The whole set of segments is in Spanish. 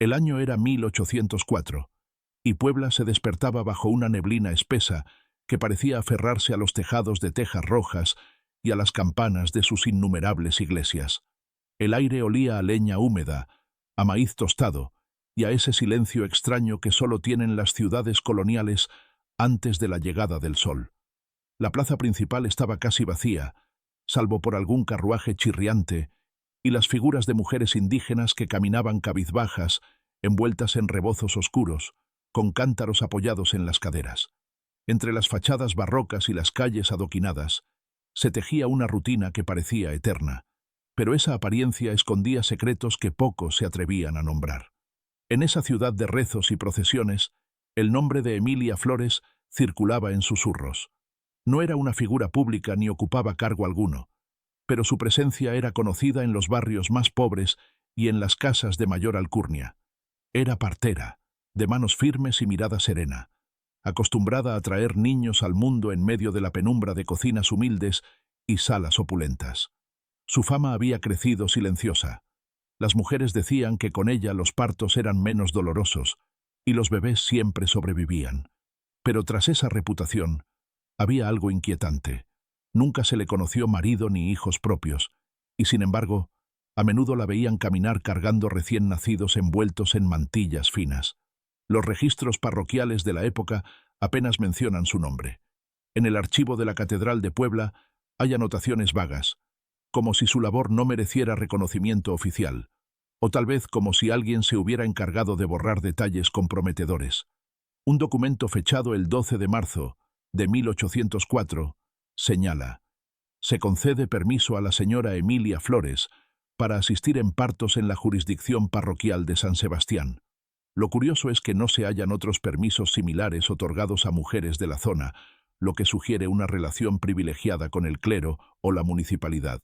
El año era 1804, y Puebla se despertaba bajo una neblina espesa que parecía aferrarse a los tejados de tejas rojas y a las campanas de sus innumerables iglesias. El aire olía a leña húmeda, a maíz tostado y a ese silencio extraño que solo tienen las ciudades coloniales antes de la llegada del sol. La plaza principal estaba casi vacía, salvo por algún carruaje chirriante y las figuras de mujeres indígenas que caminaban cabizbajas, envueltas en rebozos oscuros, con cántaros apoyados en las caderas. Entre las fachadas barrocas y las calles adoquinadas, se tejía una rutina que parecía eterna, pero esa apariencia escondía secretos que pocos se atrevían a nombrar. En esa ciudad de rezos y procesiones, el nombre de Emilia Flores circulaba en susurros. No era una figura pública ni ocupaba cargo alguno, pero su presencia era conocida en los barrios más pobres y en las casas de mayor alcurnia. Era partera, de manos firmes y mirada serena, acostumbrada a traer niños al mundo en medio de la penumbra de cocinas humildes y salas opulentas. Su fama había crecido silenciosa. Las mujeres decían que con ella los partos eran menos dolorosos y los bebés siempre sobrevivían. Pero tras esa reputación, había algo inquietante. Nunca se le conoció marido ni hijos propios, y sin embargo, a menudo la veían caminar cargando recién nacidos envueltos en mantillas finas. Los registros parroquiales de la época apenas mencionan su nombre. En el archivo de la Catedral de Puebla hay anotaciones vagas, como si su labor no mereciera reconocimiento oficial, o tal vez como si alguien se hubiera encargado de borrar detalles comprometedores. Un documento fechado el 12 de marzo de 1804 señala: se concede permiso a la señora Emilia Flores para asistir en partos en la jurisdicción parroquial de San Sebastián. Lo curioso es que no se hallan otros permisos similares otorgados a mujeres de la zona, lo que sugiere una relación privilegiada con el clero o la municipalidad.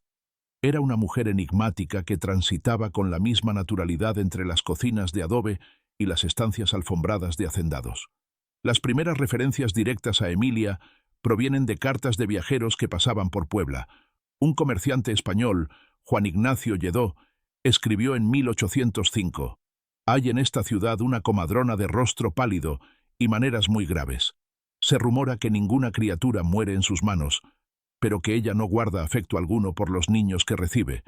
Era una mujer enigmática que transitaba con la misma naturalidad entre las cocinas de adobe y las estancias alfombradas de hacendados. Las primeras referencias directas a Emilia provienen de cartas de viajeros que pasaban por Puebla. Un comerciante español, Juan Ignacio Lledó, escribió en 1805: «Hay en esta ciudad una comadrona de rostro pálido y maneras muy graves. Se rumora que ninguna criatura muere en sus manos, pero que ella no guarda afecto alguno por los niños que recibe,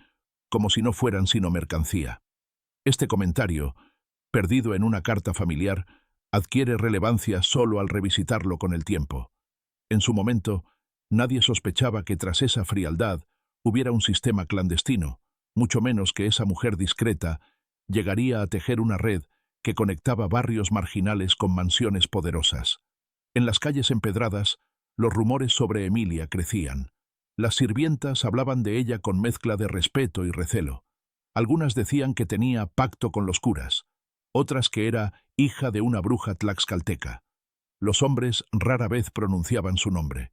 como si no fueran sino mercancía». Este comentario, perdido en una carta familiar, adquiere relevancia solo al revisitarlo con el tiempo. En su momento, nadie sospechaba que tras esa frialdad hubiera un sistema clandestino, mucho menos que esa mujer discreta llegaría a tejer una red que conectaba barrios marginales con mansiones poderosas. En las calles empedradas, los rumores sobre Emilia crecían. Las sirvientas hablaban de ella con mezcla de respeto y recelo. Algunas decían que tenía pacto con los curas, otras que era hija de una bruja tlaxcalteca. Los hombres rara vez pronunciaban su nombre.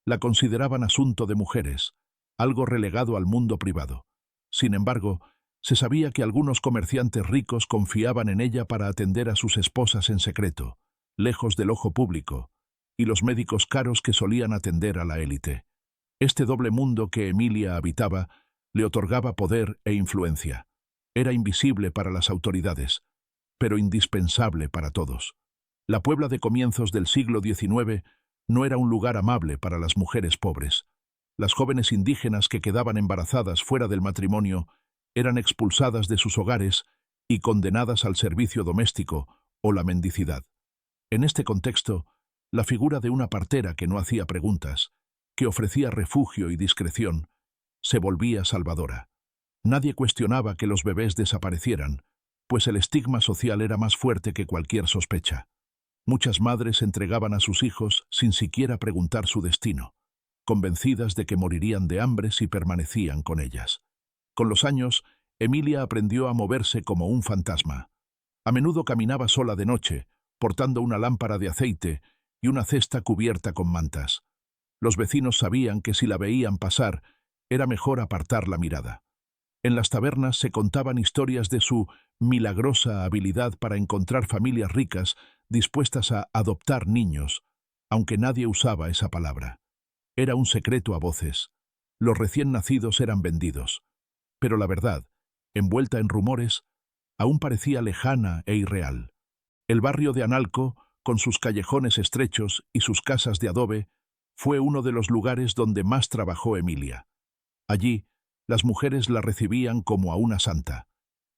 La consideraban asunto de mujeres, algo relegado al mundo privado. Sin embargo, se sabía que algunos comerciantes ricos confiaban en ella para atender a sus esposas en secreto, lejos del ojo público, y los médicos caros que solían atender a la élite. Este doble mundo que Emilia habitaba le otorgaba poder e influencia. Era invisible para las autoridades, pero indispensable para todos. La Puebla de comienzos del siglo XIX no era un lugar amable para las mujeres pobres. Las jóvenes indígenas que quedaban embarazadas fuera del matrimonio eran expulsadas de sus hogares y condenadas al servicio doméstico o la mendicidad. En este contexto, la figura de una partera que no hacía preguntas, que ofrecía refugio y discreción, se volvía salvadora. Nadie cuestionaba que los bebés desaparecieran, pues el estigma social era más fuerte que cualquier sospecha. Muchas madres entregaban a sus hijos sin siquiera preguntar su destino, convencidas de que morirían de hambre si permanecían con ellas. Con los años, Emilia aprendió a moverse como un fantasma. A menudo caminaba sola de noche, portando una lámpara de aceite y una cesta cubierta con mantas. Los vecinos sabían que si la veían pasar, era mejor apartar la mirada. En las tabernas se contaban historias de su milagrosa habilidad para encontrar familias ricas dispuestas a adoptar niños, aunque nadie usaba esa palabra. Era un secreto a voces. Los recién nacidos eran vendidos. Pero la verdad, envuelta en rumores, aún parecía lejana e irreal. El barrio de Analco, con sus callejones estrechos y sus casas de adobe, fue uno de los lugares donde más trabajó Emilia. Allí, las mujeres la recibían como a una santa.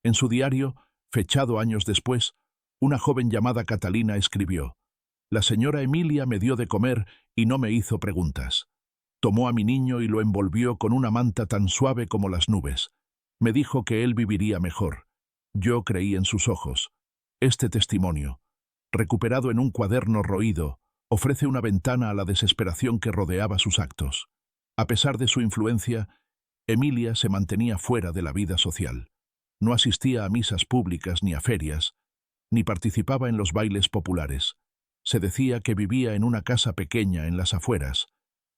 En su diario, fechado años después, una joven llamada Catalina escribió: «La señora Emilia me dio de comer y no me hizo preguntas. Tomó a mi niño y lo envolvió con una manta tan suave como las nubes. Me dijo que él viviría mejor. Yo creí en sus ojos». Este testimonio, recuperado en un cuaderno roído, ofrece una ventana a la desesperación que rodeaba sus actos. A pesar de su influencia, Emilia se mantenía fuera de la vida social. No asistía a misas públicas ni a ferias, ni participaba en los bailes populares. Se decía que vivía en una casa pequeña en las afueras,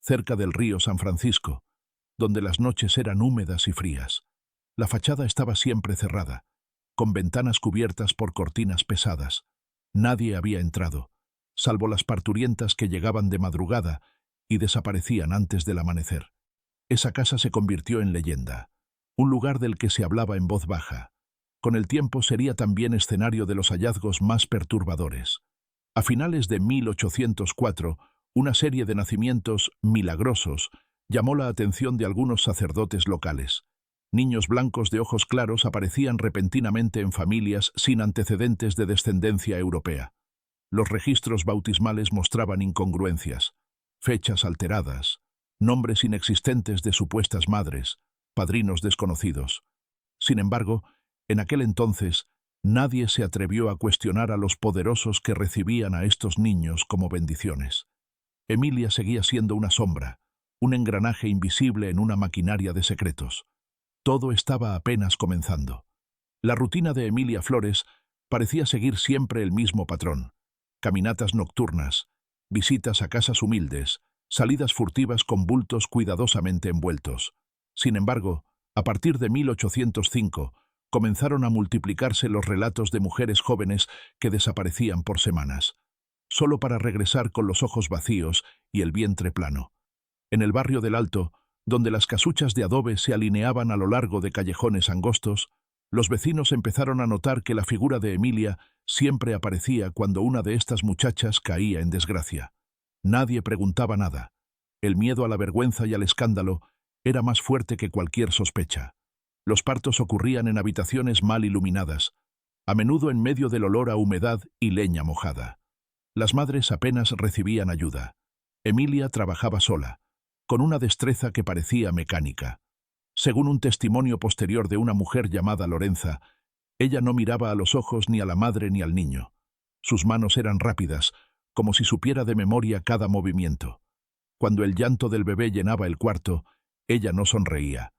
cerca del río San Francisco, donde las noches eran húmedas y frías. La fachada estaba siempre cerrada, con ventanas cubiertas por cortinas pesadas. Nadie había entrado, salvo las parturientas que llegaban de madrugada y desaparecían antes del amanecer. Esa casa se convirtió en leyenda, un lugar del que se hablaba en voz baja. Con el tiempo sería también escenario de los hallazgos más perturbadores. A finales de 1804, una serie de nacimientos milagrosos llamó la atención de algunos sacerdotes locales. Niños blancos de ojos claros aparecían repentinamente en familias sin antecedentes de descendencia europea. Los registros bautismales mostraban incongruencias, fechas alteradas, nombres inexistentes de supuestas madres, padrinos desconocidos. Sin embargo, en aquel entonces, nadie se atrevió a cuestionar a los poderosos que recibían a estos niños como bendiciones. Emilia seguía siendo una sombra, un engranaje invisible en una maquinaria de secretos. Todo estaba apenas comenzando. La rutina de Emilia Flores parecía seguir siempre el mismo patrón: caminatas nocturnas, visitas a casas humildes, salidas furtivas con bultos cuidadosamente envueltos. Sin embargo, a partir de 1805, comenzaron a multiplicarse los relatos de mujeres jóvenes que desaparecían por semanas, solo para regresar con los ojos vacíos y el vientre plano. En el barrio del Alto, donde las casuchas de adobe se alineaban a lo largo de callejones angostos, los vecinos empezaron a notar que la figura de Emilia siempre aparecía cuando una de estas muchachas caía en desgracia. Nadie preguntaba nada. El miedo a la vergüenza y al escándalo era más fuerte que cualquier sospecha. Los partos ocurrían en habitaciones mal iluminadas, a menudo en medio del olor a humedad y leña mojada. Las madres apenas recibían ayuda. Emilia trabajaba sola, con una destreza que parecía mecánica. Según un testimonio posterior de una mujer llamada Lorenza, ella no miraba a los ojos ni a la madre ni al niño. Sus manos eran rápidas, como si supiera de memoria cada movimiento. Cuando el llanto del bebé llenaba el cuarto, ella no sonreía.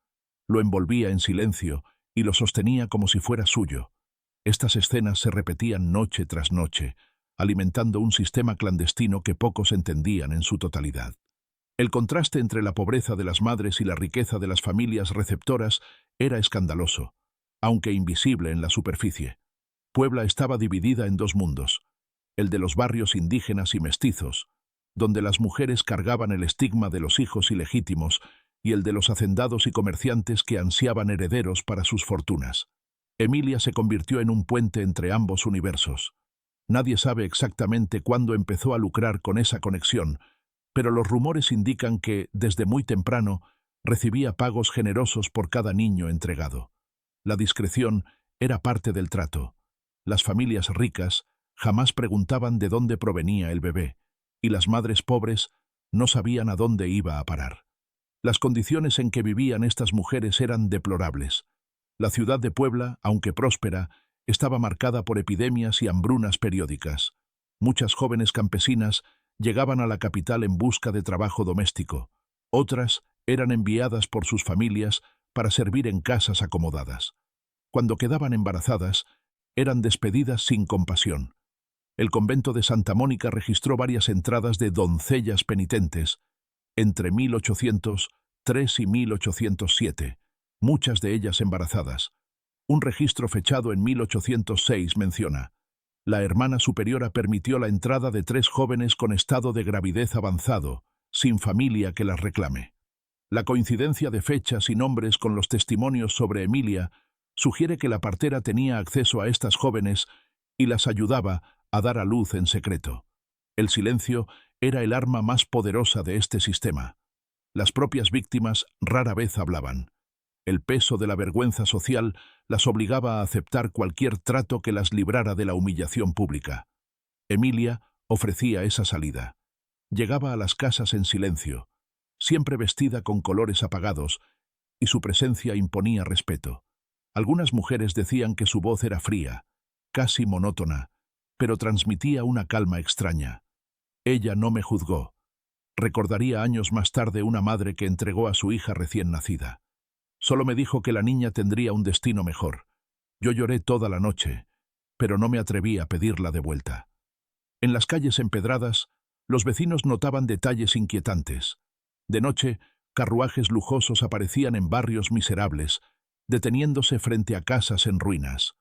Lo envolvía en silencio y lo sostenía como si fuera suyo. Estas escenas se repetían noche tras noche, alimentando un sistema clandestino que pocos entendían en su totalidad. El contraste entre la pobreza de las madres y la riqueza de las familias receptoras era escandaloso, aunque invisible en la superficie. Puebla estaba dividida en dos mundos: el de los barrios indígenas y mestizos, donde las mujeres cargaban el estigma de los hijos ilegítimos, y el de los hacendados y comerciantes que ansiaban herederos para sus fortunas. Emilia se convirtió en un puente entre ambos universos. Nadie sabe exactamente cuándo empezó a lucrar con esa conexión, pero los rumores indican que, desde muy temprano, recibía pagos generosos por cada niño entregado. La discreción era parte del trato. Las familias ricas jamás preguntaban de dónde provenía el bebé, y las madres pobres no sabían a dónde iba a parar. Las condiciones en que vivían estas mujeres eran deplorables. La ciudad de Puebla, aunque próspera, estaba marcada por epidemias y hambrunas periódicas. Muchas jóvenes campesinas llegaban a la capital en busca de trabajo doméstico. Otras eran enviadas por sus familias para servir en casas acomodadas. Cuando quedaban embarazadas, eran despedidas sin compasión. El convento de Santa Mónica registró varias entradas de doncellas penitentes entre 1803 y 1807, muchas de ellas embarazadas. Un registro fechado en 1806 menciona: la hermana superiora permitió la entrada de 3 jóvenes con estado de gravidez avanzado, sin familia que las reclame. La coincidencia de fechas y nombres con los testimonios sobre Emilia Sugiere que la partera tenía acceso a estas jóvenes y las ayudaba a dar a luz en secreto. El silencio era el arma más poderosa de este sistema. Las propias víctimas rara vez hablaban. El peso de la vergüenza social las obligaba a aceptar cualquier trato que las librara de la humillación pública. Emilia ofrecía esa salida. Llegaba a las casas en silencio, siempre vestida con colores apagados, y su presencia imponía respeto. Algunas mujeres decían que su voz era fría, casi monótona, pero transmitía una calma extraña. Ella no me juzgó. Recordaría años más tarde una madre que entregó a su hija recién nacida. Solo me dijo que la niña tendría un destino mejor. Yo lloré toda la noche, pero no me atreví a pedirla de vuelta. En las calles empedradas, los vecinos notaban detalles inquietantes. De noche, carruajes lujosos aparecían en barrios miserables, deteniéndose frente a casas en ruinas.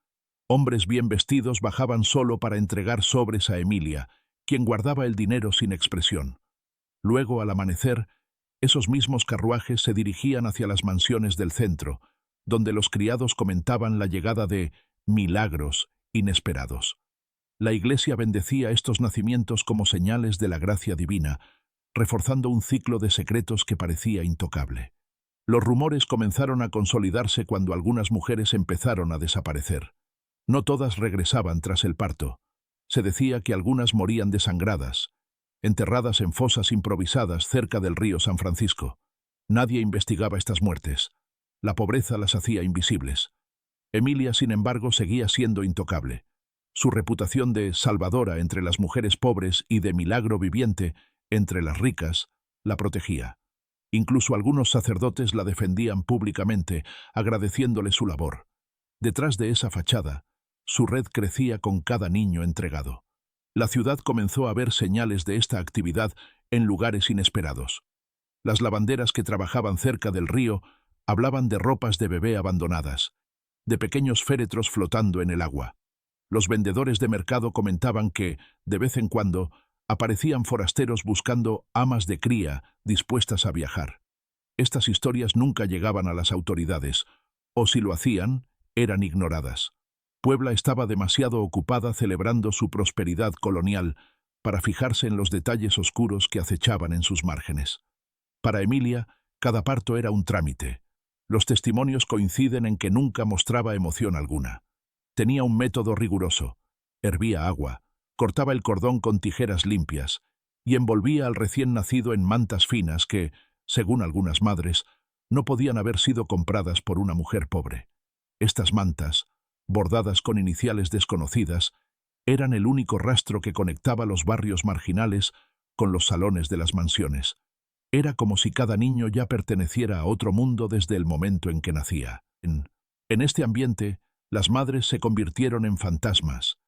Hombres bien vestidos bajaban solo para entregar sobres a Emilia, quien guardaba el dinero sin expresión. Luego, al amanecer, esos mismos carruajes se dirigían hacia las mansiones del centro, donde los criados comentaban la llegada de milagros inesperados. La Iglesia bendecía estos nacimientos como señales de la gracia divina, reforzando un ciclo de secretos que parecía intocable. Los rumores comenzaron a consolidarse cuando algunas mujeres empezaron a desaparecer. No todas regresaban tras el parto. Se decía que algunas morían desangradas, enterradas en fosas improvisadas cerca del río San Francisco. Nadie investigaba estas muertes. La pobreza las hacía invisibles. Emilia, sin embargo, seguía siendo intocable. Su reputación de salvadora entre las mujeres pobres y de milagro viviente entre las ricas la protegía. Incluso algunos sacerdotes la defendían públicamente, agradeciéndole su labor. Detrás de esa fachada, su red crecía con cada niño entregado. La ciudad comenzó a ver señales de esta actividad en lugares inesperados. Las lavanderas que trabajaban cerca del río hablaban de ropas de bebé abandonadas, de pequeños féretros flotando en el agua. Los vendedores de mercado comentaban que, de vez en cuando, aparecían forasteros buscando amas de cría dispuestas a viajar. Estas historias nunca llegaban a las autoridades, o si lo hacían, eran ignoradas. Puebla estaba demasiado ocupada celebrando su prosperidad colonial para fijarse en los detalles oscuros que acechaban en sus márgenes. Para Emilia, cada parto era un trámite. Los testimonios coinciden en que nunca mostraba emoción alguna. Tenía un método riguroso. Hervía agua, cortaba el cordón con tijeras limpias y envolvía al recién nacido en mantas finas que, según algunas madres, no podían haber sido compradas por una mujer pobre. Estas mantas, bordadas con iniciales desconocidas, eran el único rastro que conectaba los barrios marginales con los salones de las mansiones. Era como si cada niño ya perteneciera a otro mundo desde el momento en que nacía. En este ambiente, las madres se convirtieron en fantasmas.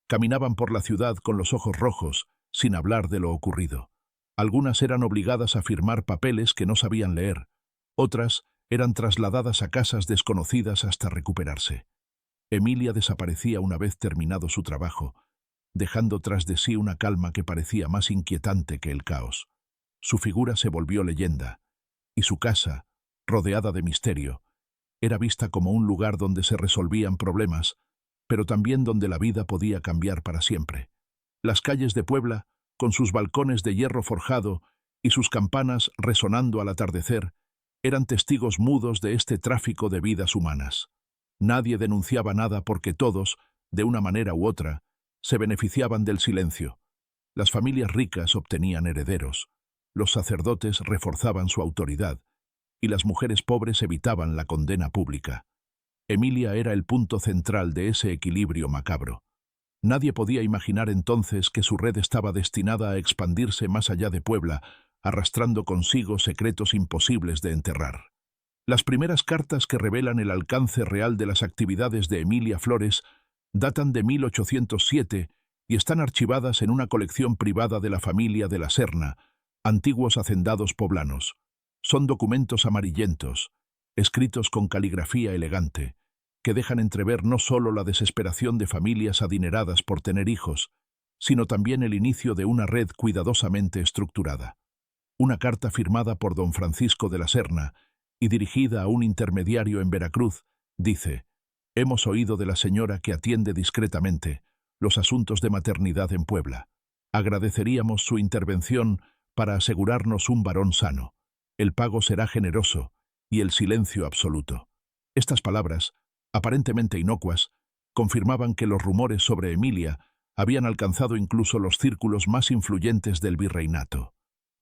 Caminaban por la ciudad con los ojos rojos, sin hablar de lo ocurrido. Algunas eran obligadas a firmar papeles que no sabían leer. Otras eran trasladadas a casas desconocidas hasta recuperarse. Emilia desaparecía una vez terminado su trabajo, dejando tras de sí una calma que parecía más inquietante que el caos. Su figura se volvió leyenda, y su casa, rodeada de misterio, era vista como un lugar donde se resolvían problemas, pero también donde la vida podía cambiar para siempre. Las calles de Puebla, con sus balcones de hierro forjado y sus campanas resonando al atardecer, eran testigos mudos de este tráfico de vidas humanas. Nadie denunciaba nada porque todos, de una manera u otra, se beneficiaban del silencio. Las familias ricas obtenían herederos, los sacerdotes reforzaban su autoridad, y las mujeres pobres evitaban la condena pública. Emilia era el punto central de ese equilibrio macabro. Nadie podía imaginar entonces que su red estaba destinada a expandirse más allá de Puebla, arrastrando consigo secretos imposibles de enterrar. Las primeras cartas que revelan el alcance real de las actividades de Emilia Flores datan de 1807 y están archivadas en una colección privada de la familia de la Serna, antiguos hacendados poblanos. Son documentos amarillentos, escritos con caligrafía elegante, que dejan entrever no solo la desesperación de familias adineradas por tener hijos, sino también el inicio de una red cuidadosamente estructurada. Una carta firmada por don Francisco de la Serna y dirigida a un intermediario en Veracruz, dice: Hemos oído de la señora que atiende discretamente los asuntos de maternidad en Puebla. Agradeceríamos su intervención para asegurarnos un varón sano. El pago será generoso y el silencio absoluto. Estas palabras, aparentemente inocuas, confirmaban que los rumores sobre Emilia habían alcanzado incluso los círculos más influyentes del virreinato.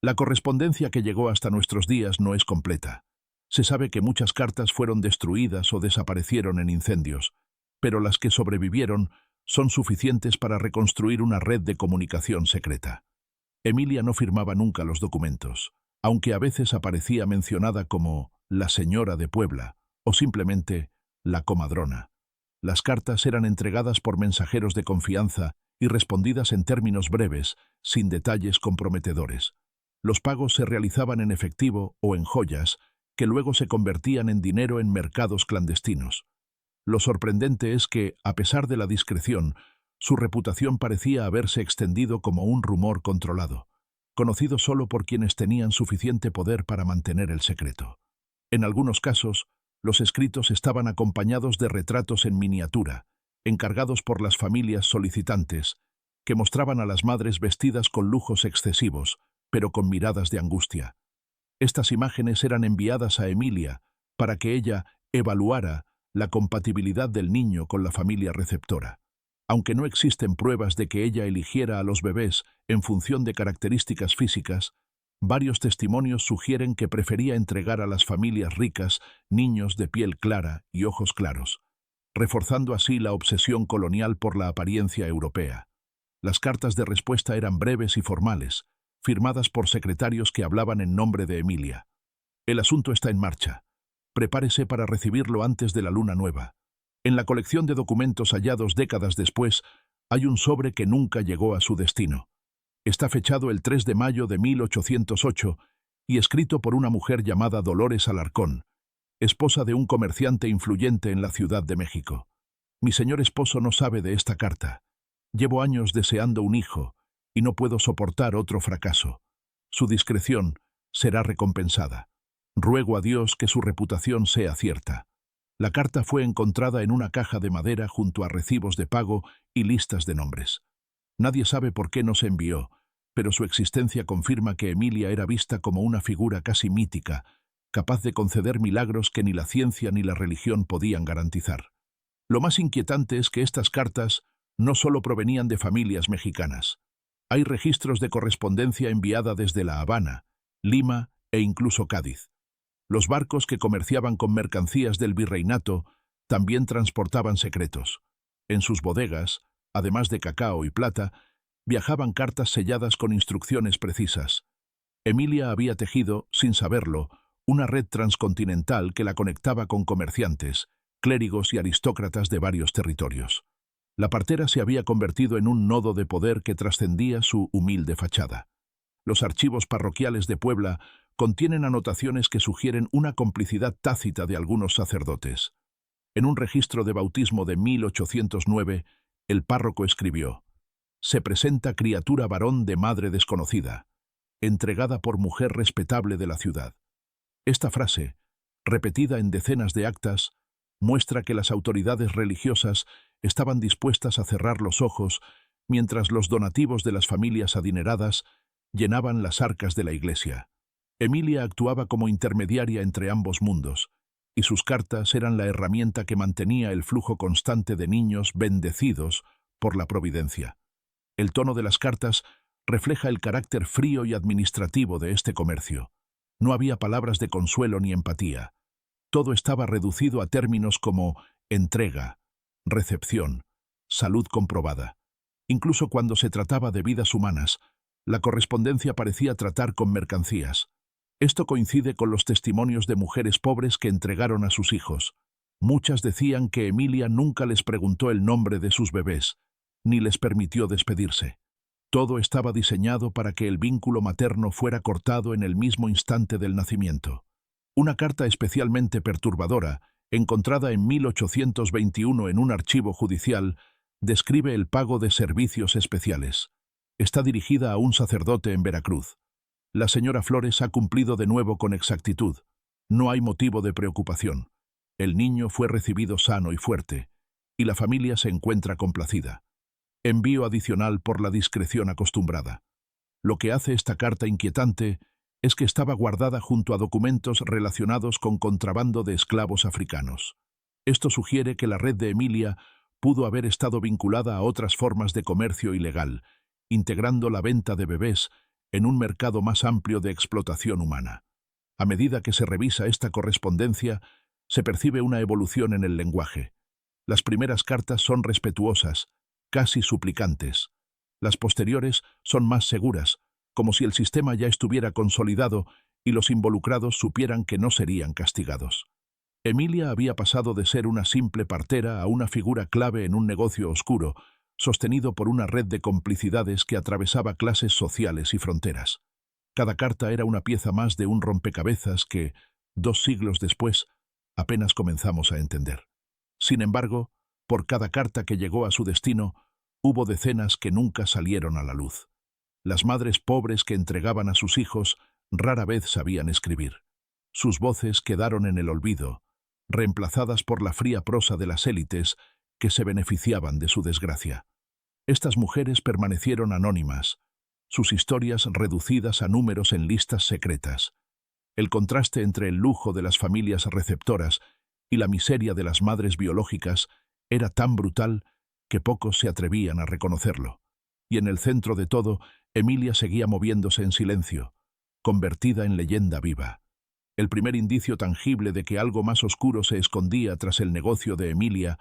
La correspondencia que llegó hasta nuestros días no es completa. Se sabe que muchas cartas fueron destruidas o desaparecieron en incendios, pero las que sobrevivieron son suficientes para reconstruir una red de comunicación secreta. Emilia no firmaba nunca los documentos, aunque a veces aparecía mencionada como la señora de Puebla o simplemente la comadrona. Las cartas eran entregadas por mensajeros de confianza y respondidas en términos breves, sin detalles comprometedores. Los pagos se realizaban en efectivo o en joyas, que luego se convertían en dinero en mercados clandestinos. Lo sorprendente es que, a pesar de la discreción, su reputación parecía haberse extendido como un rumor controlado, conocido solo por quienes tenían suficiente poder para mantener el secreto. En algunos casos, los escritos estaban acompañados de retratos en miniatura, encargados por las familias solicitantes, que mostraban a las madres vestidas con lujos excesivos, pero con miradas de angustia. Estas imágenes eran enviadas a Emilia para que ella evaluara la compatibilidad del niño con la familia receptora. Aunque no existen pruebas de que ella eligiera a los bebés en función de características físicas, varios testimonios sugieren que prefería entregar a las familias ricas niños de piel clara y ojos claros, reforzando así la obsesión colonial por la apariencia europea. Las cartas de respuesta eran breves y formales, firmadas por secretarios que hablaban en nombre de Emilia. El asunto está en marcha. Prepárese para recibirlo antes de la luna nueva. En la colección de documentos hallados décadas después, hay un sobre que nunca llegó a su destino. Está fechado el 3 de mayo de 1808 y escrito por una mujer llamada Dolores Alarcón, esposa de un comerciante influyente en la Ciudad de México. Mi señor esposo no sabe de esta carta. Llevo años deseando un hijo y no puedo soportar otro fracaso. Su discreción será recompensada. Ruego a Dios que su reputación sea cierta. La carta fue encontrada en una caja de madera junto a recibos de pago y listas de nombres. Nadie sabe por qué no se envió, pero su existencia confirma que Emilia era vista como una figura casi mítica, capaz de conceder milagros que ni la ciencia ni la religión podían garantizar. Lo más inquietante es que estas cartas no solo provenían de familias mexicanas. Hay registros de correspondencia enviada desde La Habana, Lima e incluso Cádiz. Los barcos que comerciaban con mercancías del virreinato también transportaban secretos. En sus bodegas, además de cacao y plata, viajaban cartas selladas con instrucciones precisas. Emilia había tejido, sin saberlo, una red transcontinental que la conectaba con comerciantes, clérigos y aristócratas de varios territorios. La partera se había convertido en un nodo de poder que trascendía su humilde fachada. Los archivos parroquiales de Puebla contienen anotaciones que sugieren una complicidad tácita de algunos sacerdotes. En un registro de bautismo de 1809, el párroco escribió: «Se presenta criatura varón de madre desconocida, entregada por mujer respetable de la ciudad». Esta frase, repetida en decenas de actas, muestra que las autoridades religiosas estaban dispuestas a cerrar los ojos mientras los donativos de las familias adineradas llenaban las arcas de la iglesia. Emilia actuaba como intermediaria entre ambos mundos, y sus cartas eran la herramienta que mantenía el flujo constante de niños bendecidos por la providencia. El tono de las cartas refleja el carácter frío y administrativo de este comercio. No había palabras de consuelo ni empatía. Todo estaba reducido a términos como entrega, recepción, salud comprobada. Incluso cuando se trataba de vidas humanas, la correspondencia parecía tratar con mercancías. Esto coincide con los testimonios de mujeres pobres que entregaron a sus hijos. Muchas decían que Emilia nunca les preguntó el nombre de sus bebés, ni les permitió despedirse. Todo estaba diseñado para que el vínculo materno fuera cortado en el mismo instante del nacimiento. Una carta especialmente perturbadora, encontrada en 1821 en un archivo judicial, describe el pago de servicios especiales. Está dirigida a un sacerdote en Veracruz. La señora Flores ha cumplido de nuevo con exactitud. No hay motivo de preocupación. El niño fue recibido sano y fuerte, y la familia se encuentra complacida. Envío adicional por la discreción acostumbrada. Lo que hace esta carta inquietante es que estaba guardada junto a documentos relacionados con contrabando de esclavos africanos. Esto sugiere que la red de Emilia pudo haber estado vinculada a otras formas de comercio ilegal, integrando la venta de bebés en un mercado más amplio de explotación humana. A medida que se revisa esta correspondencia, se percibe una evolución en el lenguaje. Las primeras cartas son respetuosas, casi suplicantes. Las posteriores son más seguras, como si el sistema ya estuviera consolidado y los involucrados supieran que no serían castigados. Emilia había pasado de ser una simple partera a una figura clave en un negocio oscuro, sostenido por una red de complicidades que atravesaba clases sociales y fronteras. Cada carta era una pieza más de un rompecabezas que, 2 siglos después, apenas comenzamos a entender. Sin embargo, por cada carta que llegó a su destino, hubo decenas que nunca salieron a la luz. Las madres pobres que entregaban a sus hijos rara vez sabían escribir. Sus voces quedaron en el olvido, reemplazadas por la fría prosa de las élites que se beneficiaban de su desgracia. Estas mujeres permanecieron anónimas, sus historias reducidas a números en listas secretas. El contraste entre el lujo de las familias receptoras y la miseria de las madres biológicas era tan brutal que pocos se atrevían a reconocerlo. Y en el centro de todo, Emilia seguía moviéndose en silencio, convertida en leyenda viva. El primer indicio tangible de que algo más oscuro se escondía tras el negocio de Emilia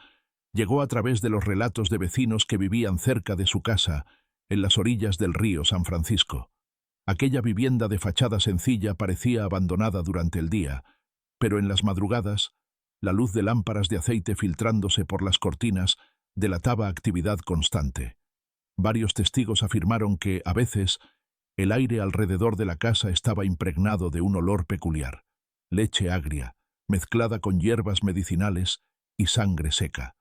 llegó a través de los relatos de vecinos que vivían cerca de su casa, en las orillas del río San Francisco. Aquella vivienda de fachada sencilla parecía abandonada durante el día, pero en las madrugadas, la luz de lámparas de aceite filtrándose por las cortinas delataba actividad constante. Varios testigos afirmaron que, a veces, el aire alrededor de la casa estaba impregnado de un olor peculiar, leche agria, mezclada con hierbas medicinales y sangre seca.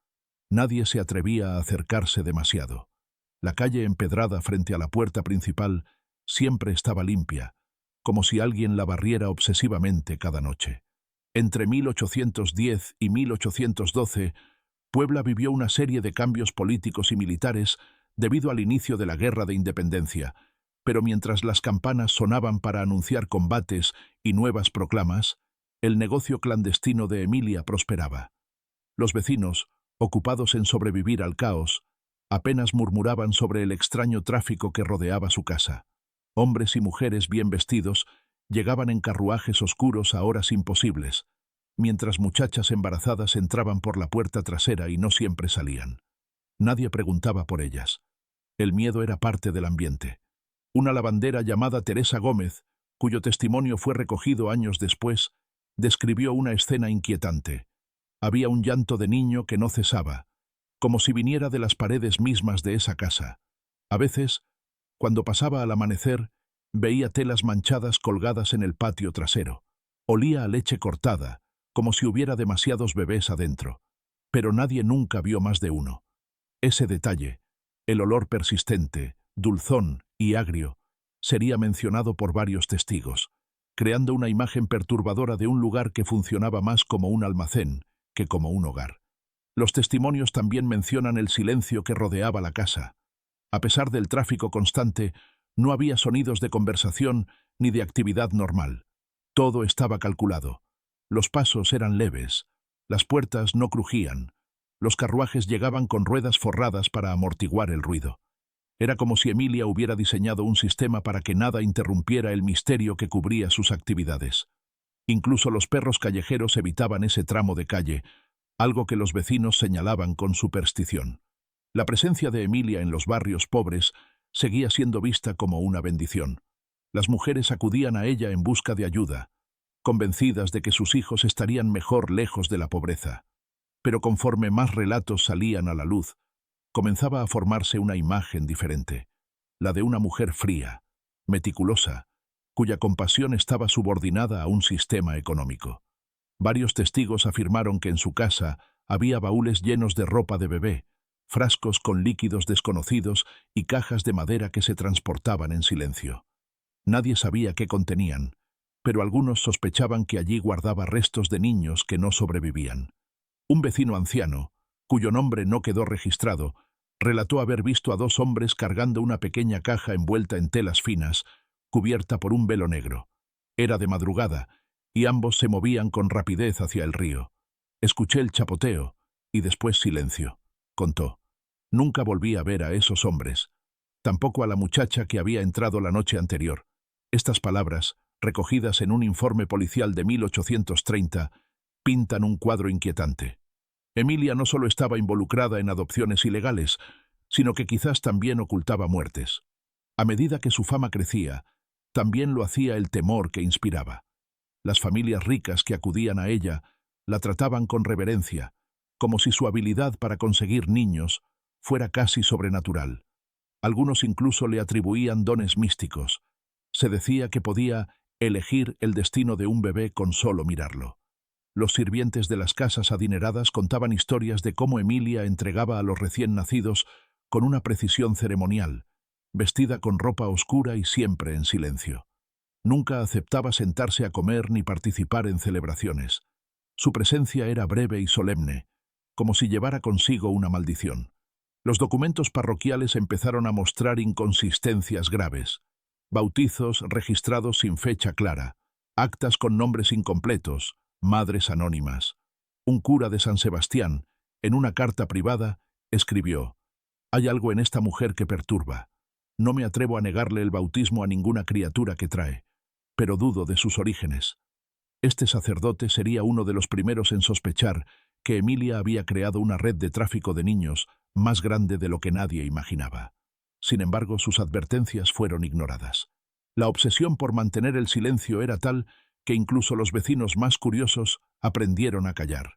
Nadie se atrevía a acercarse demasiado. La calle empedrada frente a la puerta principal siempre estaba limpia, como si alguien la barriera obsesivamente cada noche. Entre 1810 y 1812, Puebla vivió una serie de cambios políticos y militares debido al inicio de la Guerra de Independencia, pero mientras las campanas sonaban para anunciar combates y nuevas proclamas, el negocio clandestino de Emilia prosperaba. Los vecinos, ocupados en sobrevivir al caos, apenas murmuraban sobre el extraño tráfico que rodeaba su casa. Hombres y mujeres bien vestidos llegaban en carruajes oscuros a horas imposibles, mientras muchachas embarazadas entraban por la puerta trasera y no siempre salían. Nadie preguntaba por ellas. El miedo era parte del ambiente. Una lavandera llamada Teresa Gómez, cuyo testimonio fue recogido años después, describió una escena inquietante. Había un llanto de niño que no cesaba, como si viniera de las paredes mismas de esa casa. A veces, cuando pasaba al amanecer, veía telas manchadas colgadas en el patio trasero. Olía a leche cortada, como si hubiera demasiados bebés adentro. Pero nadie nunca vio más de uno. Ese detalle, el olor persistente, dulzón y agrio, sería mencionado por varios testigos, creando una imagen perturbadora de un lugar que funcionaba más como un almacén que como un hogar. Los testimonios también mencionan el silencio que rodeaba la casa. A pesar del tráfico constante, no había sonidos de conversación ni de actividad normal. Todo estaba calculado. Los pasos eran leves, las puertas no crujían, los carruajes llegaban con ruedas forradas para amortiguar el ruido. Era como si Emilia hubiera diseñado un sistema para que nada interrumpiera el misterio que cubría sus actividades. Incluso los perros callejeros evitaban ese tramo de calle, algo que los vecinos señalaban con superstición. La presencia de Emilia en los barrios pobres seguía siendo vista como una bendición. Las mujeres acudían a ella en busca de ayuda, convencidas de que sus hijos estarían mejor lejos de la pobreza. Pero conforme más relatos salían a la luz, comenzaba a formarse una imagen diferente, la de una mujer fría, meticulosa, cuya compasión estaba subordinada a un sistema económico. Varios testigos afirmaron que en su casa había baúles llenos de ropa de bebé, frascos con líquidos desconocidos y cajas de madera que se transportaban en silencio. Nadie sabía qué contenían, pero algunos sospechaban que allí guardaba restos de niños que no sobrevivían. Un vecino anciano, cuyo nombre no quedó registrado, relató haber visto a dos hombres cargando una pequeña caja envuelta en telas finas, cubierta por un velo negro. Era de madrugada, y ambos se movían con rapidez hacia el río. Escuché el chapoteo, y después silencio, contó. Nunca volví a ver a esos hombres, tampoco a la muchacha que había entrado la noche anterior. Estas palabras, recogidas en un informe policial de 1830, pintan un cuadro inquietante. Emilia no solo estaba involucrada en adopciones ilegales, sino que quizás también ocultaba muertes. A medida que su fama crecía, también lo hacía el temor que inspiraba. Las familias ricas que acudían a ella la trataban con reverencia, como si su habilidad para conseguir niños fuera casi sobrenatural. Algunos incluso le atribuían dones místicos. Se decía que podía elegir el destino de un bebé con solo mirarlo. Los sirvientes de las casas adineradas contaban historias de cómo Emilia entregaba a los recién nacidos con una precisión ceremonial, vestida con ropa oscura y siempre en silencio. Nunca aceptaba sentarse a comer ni participar en celebraciones. Su presencia era breve y solemne, como si llevara consigo una maldición. Los documentos parroquiales empezaron a mostrar inconsistencias graves. Bautizos registrados sin fecha clara, actas con nombres incompletos, madres anónimas. Un cura de San Sebastián, en una carta privada, escribió: «Hay algo en esta mujer que perturba. No me atrevo a negarle el bautismo a ninguna criatura que trae, pero dudo de sus orígenes». Este sacerdote sería uno de los primeros en sospechar que Emilia había creado una red de tráfico de niños más grande de lo que nadie imaginaba. Sin embargo, sus advertencias fueron ignoradas. La obsesión por mantener el silencio era tal que incluso los vecinos más curiosos aprendieron a callar.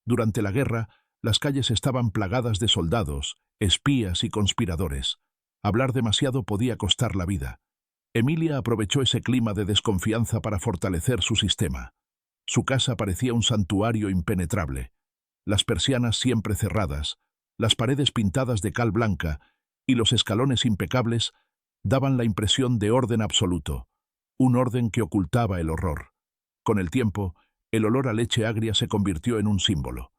Durante la guerra, las calles estaban plagadas de soldados, espías y conspiradores. Hablar demasiado podía costar la vida. Emilia aprovechó ese clima de desconfianza para fortalecer su sistema. Su casa parecía un santuario impenetrable. Las persianas siempre cerradas, las paredes pintadas de cal blanca y los escalones impecables daban la impresión de orden absoluto, un orden que ocultaba el horror. Con el tiempo, el olor a leche agria se convirtió en un símbolo.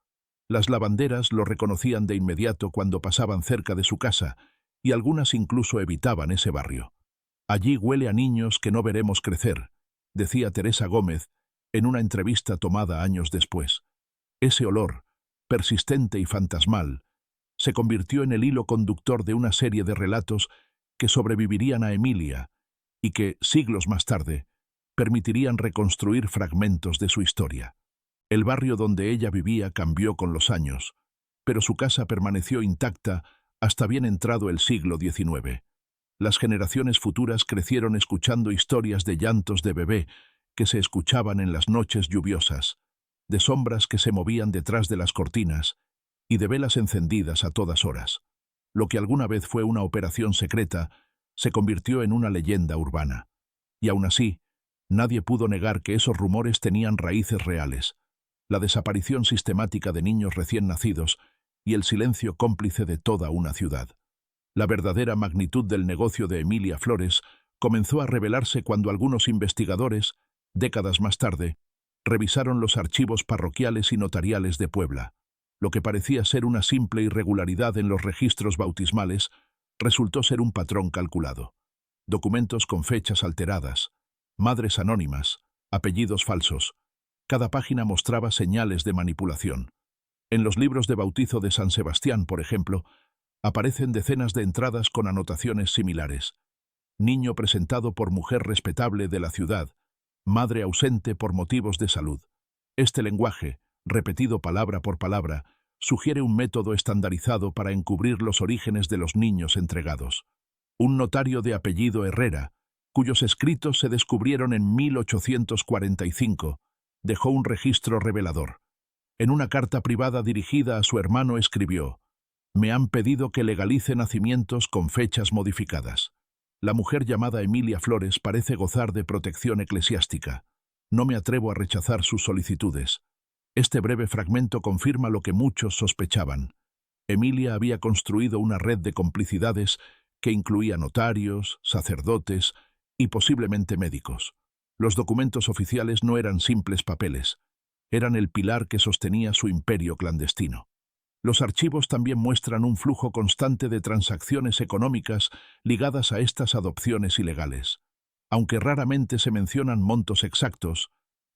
Las lavanderas lo reconocían de inmediato cuando pasaban cerca de su casa, y algunas incluso evitaban ese barrio. «Allí huele a niños que no veremos crecer», decía Teresa Gómez en una entrevista tomada años después. Ese olor, persistente y fantasmal, se convirtió en el hilo conductor de una serie de relatos que sobrevivirían a Emilia y que, siglos más tarde, permitirían reconstruir fragmentos de su historia. El barrio donde ella vivía cambió con los años, pero su casa permaneció intacta hasta bien entrado el siglo XIX. Las generaciones futuras crecieron escuchando historias de llantos de bebé que se escuchaban en las noches lluviosas, de sombras que se movían detrás de las cortinas y de velas encendidas a todas horas. Lo que alguna vez fue una operación secreta se convirtió en una leyenda urbana. Y aún así, nadie pudo negar que esos rumores tenían raíces reales: la desaparición sistemática de niños recién nacidos y el silencio cómplice de toda una ciudad. La verdadera magnitud del negocio de Emilia Flores comenzó a revelarse cuando algunos investigadores, décadas más tarde, revisaron los archivos parroquiales y notariales de Puebla. Lo que parecía ser una simple irregularidad en los registros bautismales resultó ser un patrón calculado. Documentos con fechas alteradas, madres anónimas, apellidos falsos. Cada página mostraba señales de manipulación. En los libros de bautizo de San Sebastián, por ejemplo, aparecen decenas de entradas con anotaciones similares: niño presentado por mujer respetable de la ciudad, madre ausente por motivos de salud. Este lenguaje, repetido palabra por palabra, sugiere un método estandarizado para encubrir los orígenes de los niños entregados. Un notario de apellido Herrera, cuyos escritos se descubrieron en 1845, dejó un registro revelador. En una carta privada dirigida a su hermano escribió: «Me han pedido que legalice nacimientos con fechas modificadas. La mujer llamada Emilia Flores parece gozar de protección eclesiástica. No me atrevo a rechazar sus solicitudes». Este breve fragmento confirma lo que muchos sospechaban. Emilia había construido una red de complicidades que incluía notarios, sacerdotes y posiblemente médicos. Los documentos oficiales no eran simples papeles, eran el pilar que sostenía su imperio clandestino. Los archivos también muestran un flujo constante de transacciones económicas ligadas a estas adopciones ilegales. Aunque raramente se mencionan montos exactos,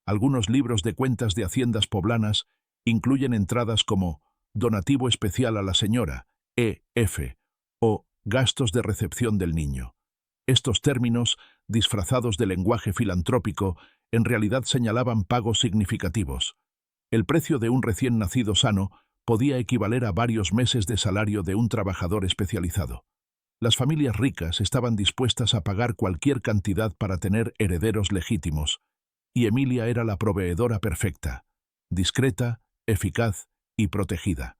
algunos libros de cuentas de haciendas poblanas incluyen entradas como donativo especial a la señora, E.F., o gastos de recepción del niño. Estos términos, disfrazados de lenguaje filantrópico, en realidad señalaban pagos significativos. El precio de un recién nacido sano podía equivaler a varios meses de salario de un trabajador especializado. Las familias ricas estaban dispuestas a pagar cualquier cantidad para tener herederos legítimos, y Emilia era la proveedora perfecta, discreta, eficaz y protegida.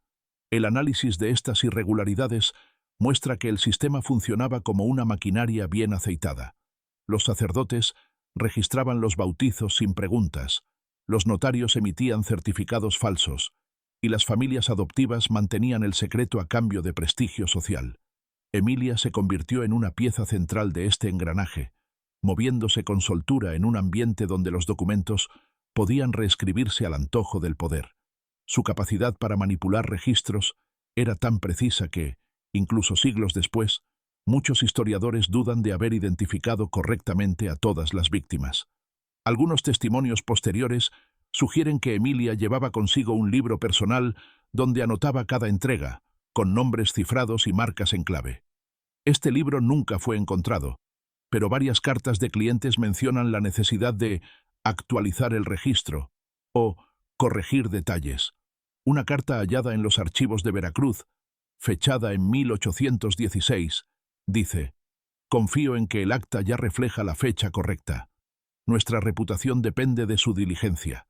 El análisis de estas irregularidades muestra que el sistema funcionaba como una maquinaria bien aceitada. Los sacerdotes registraban los bautizos sin preguntas, los notarios emitían certificados falsos, y las familias adoptivas mantenían el secreto a cambio de prestigio social. Emilia se convirtió en una pieza central de este engranaje, moviéndose con soltura en un ambiente donde los documentos podían reescribirse al antojo del poder. Su capacidad para manipular registros era tan precisa que, incluso siglos después, muchos historiadores dudan de haber identificado correctamente a todas las víctimas. Algunos testimonios posteriores sugieren que Emilia llevaba consigo un libro personal donde anotaba cada entrega, con nombres cifrados y marcas en clave. Este libro nunca fue encontrado, pero varias cartas de clientes mencionan la necesidad de actualizar el registro o corregir detalles. Una carta hallada en los archivos de Veracruz, fechada en 1816, dice: «Confío en que el acta ya refleja la fecha correcta. Nuestra reputación depende de su diligencia».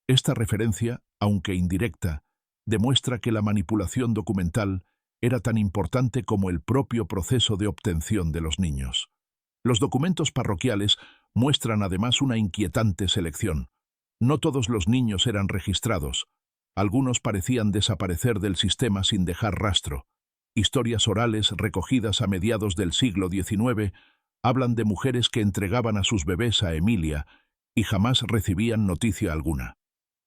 Esta referencia, aunque indirecta, demuestra que la manipulación documental era tan importante como el propio proceso de obtención de los niños. Los documentos parroquiales muestran además una inquietante selección. No todos los niños eran registrados. Algunos parecían desaparecer del sistema sin dejar rastro. Historias orales recogidas a mediados del siglo XIX hablan de mujeres que entregaban a sus bebés a Emilia y jamás recibían noticia alguna.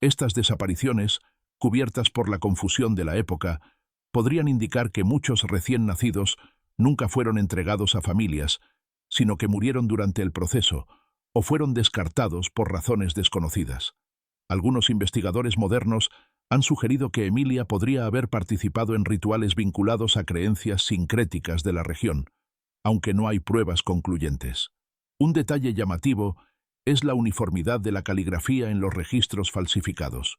Estas desapariciones, cubiertas por la confusión de la época, podrían indicar que muchos recién nacidos nunca fueron entregados a familias, sino que murieron durante el proceso o fueron descartados por razones desconocidas. Algunos investigadores modernos han sugerido que Emilia podría haber participado en rituales vinculados a creencias sincréticas de la región, aunque no hay pruebas concluyentes. Un detalle llamativo es la uniformidad de la caligrafía en los registros falsificados.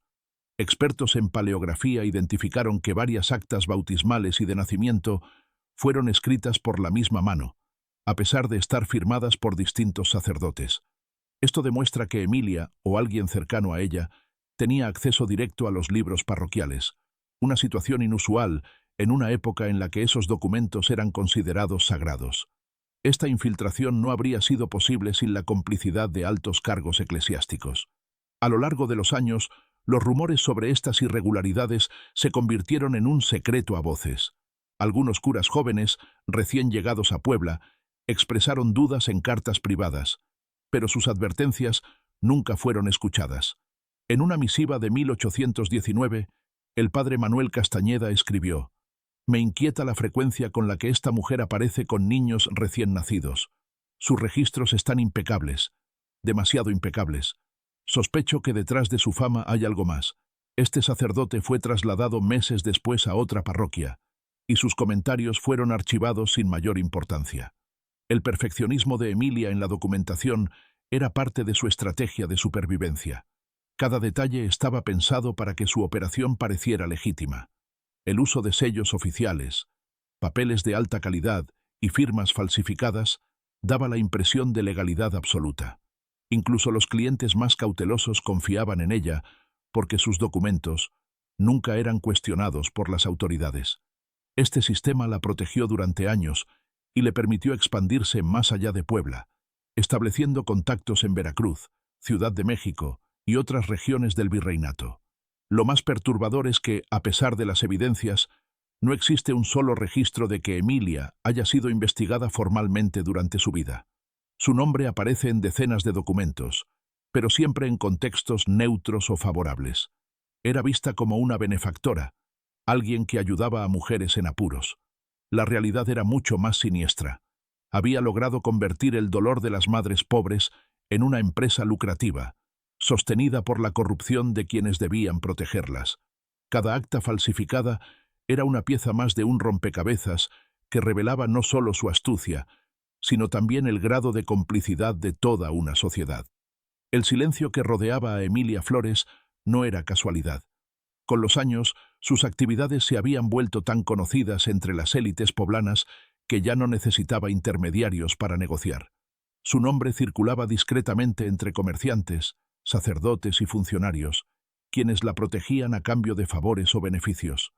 Expertos en paleografía identificaron que varias actas bautismales y de nacimiento fueron escritas por la misma mano, a pesar de estar firmadas por distintos sacerdotes. Esto demuestra que Emilia, o alguien cercano a ella, tenía acceso directo a los libros parroquiales, una situación inusual en una época en la que esos documentos eran considerados sagrados. Esta infiltración no habría sido posible sin la complicidad de altos cargos eclesiásticos. A lo largo de los años, los rumores sobre estas irregularidades se convirtieron en un secreto a voces. Algunos curas jóvenes, recién llegados a Puebla, expresaron dudas en cartas privadas, pero sus advertencias nunca fueron escuchadas. En una misiva de 1819, el padre Manuel Castañeda escribió: «Me inquieta la frecuencia con la que esta mujer aparece con niños recién nacidos. Sus registros están impecables, demasiado impecables. Sospecho que detrás de su fama hay algo más. Este sacerdote fue trasladado meses después a otra parroquia, y sus comentarios fueron archivados sin mayor importancia». El perfeccionismo de Emilia en la documentación era parte de su estrategia de supervivencia. Cada detalle estaba pensado para que su operación pareciera legítima. El uso de sellos oficiales, papeles de alta calidad y firmas falsificadas daba la impresión de legalidad absoluta. Incluso los clientes más cautelosos confiaban en ella porque sus documentos nunca eran cuestionados por las autoridades. Este sistema la protegió durante años y le permitió expandirse más allá de Puebla, estableciendo contactos en Veracruz, Ciudad de México y otras regiones del virreinato. Lo más perturbador es que, a pesar de las evidencias, no existe un solo registro de que Emilia haya sido investigada formalmente durante su vida. Su nombre aparece en decenas de documentos, pero siempre en contextos neutros o favorables. Era vista como una benefactora, alguien que ayudaba a mujeres en apuros. La realidad era mucho más siniestra. Había logrado convertir el dolor de las madres pobres en una empresa lucrativa, sostenida por la corrupción de quienes debían protegerlas. Cada acta falsificada era una pieza más de un rompecabezas que revelaba no solo su astucia, sino también el grado de complicidad de toda una sociedad. El silencio que rodeaba a Emilia Flores no era casualidad. Con los años, sus actividades se habían vuelto tan conocidas entre las élites poblanas que ya no necesitaba intermediarios para negociar. Su nombre circulaba discretamente entre comerciantes, sacerdotes y funcionarios, quienes la protegían a cambio de favores o beneficios.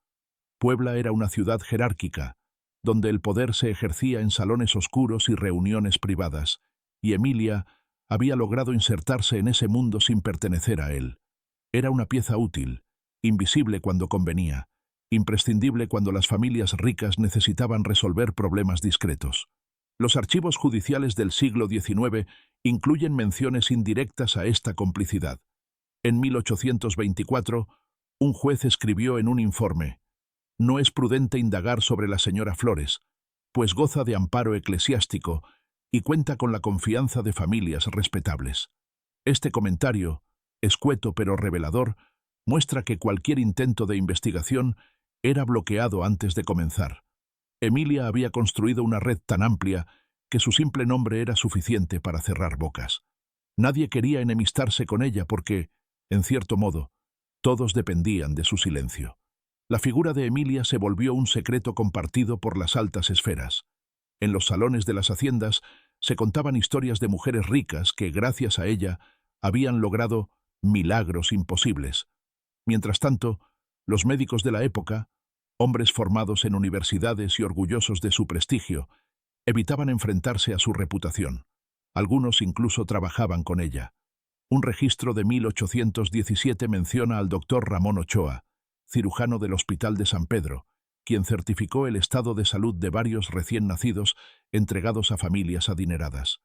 Puebla era una ciudad jerárquica, donde el poder se ejercía en salones oscuros y reuniones privadas, y Emilia había logrado insertarse en ese mundo sin pertenecer a él. Era una pieza útil, invisible cuando convenía, imprescindible cuando las familias ricas necesitaban resolver problemas discretos. Los archivos judiciales del siglo XIX incluyen menciones indirectas a esta complicidad. En 1824, un juez escribió en un informe: «No es prudente indagar sobre la señora Flores, pues goza de amparo eclesiástico y cuenta con la confianza de familias respetables». Este comentario, escueto pero revelador, muestra que cualquier intento de investigación era bloqueado antes de comenzar. Emilia había construido una red tan amplia que su simple nombre era suficiente para cerrar bocas. Nadie quería enemistarse con ella porque, en cierto modo, todos dependían de su silencio. La figura de Emilia se volvió un secreto compartido por las altas esferas. En los salones de las haciendas se contaban historias de mujeres ricas que, gracias a ella, habían logrado milagros imposibles. Mientras tanto, los médicos de la época, hombres formados en universidades y orgullosos de su prestigio, evitaban enfrentarse a su reputación. Algunos incluso trabajaban con ella. Un registro de 1817 menciona al doctor Ramón Ochoa, cirujano del Hospital de San Pedro, quien certificó el estado de salud de varios recién nacidos entregados a familias adineradas.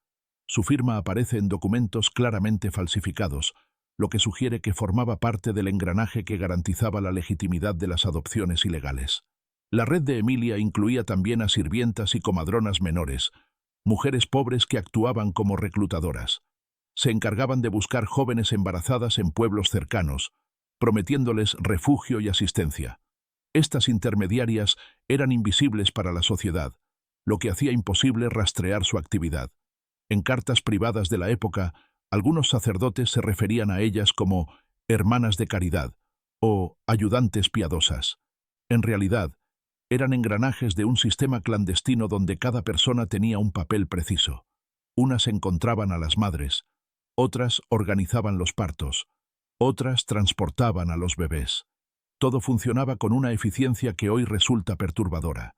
Su firma aparece en documentos claramente falsificados, lo que sugiere que formaba parte del engranaje que garantizaba la legitimidad de las adopciones ilegales. La red de Emilia incluía también a sirvientas y comadronas menores, mujeres pobres que actuaban como reclutadoras. Se encargaban de buscar jóvenes embarazadas en pueblos cercanos, prometiéndoles refugio y asistencia. Estas intermediarias eran invisibles para la sociedad, lo que hacía imposible rastrear su actividad. En cartas privadas de la época, algunos sacerdotes se referían a ellas como hermanas de caridad o ayudantes piadosas. En realidad, eran engranajes de un sistema clandestino donde cada persona tenía un papel preciso. Unas encontraban a las madres, otras organizaban los partos, otras transportaban a los bebés. Todo funcionaba con una eficiencia que hoy resulta perturbadora.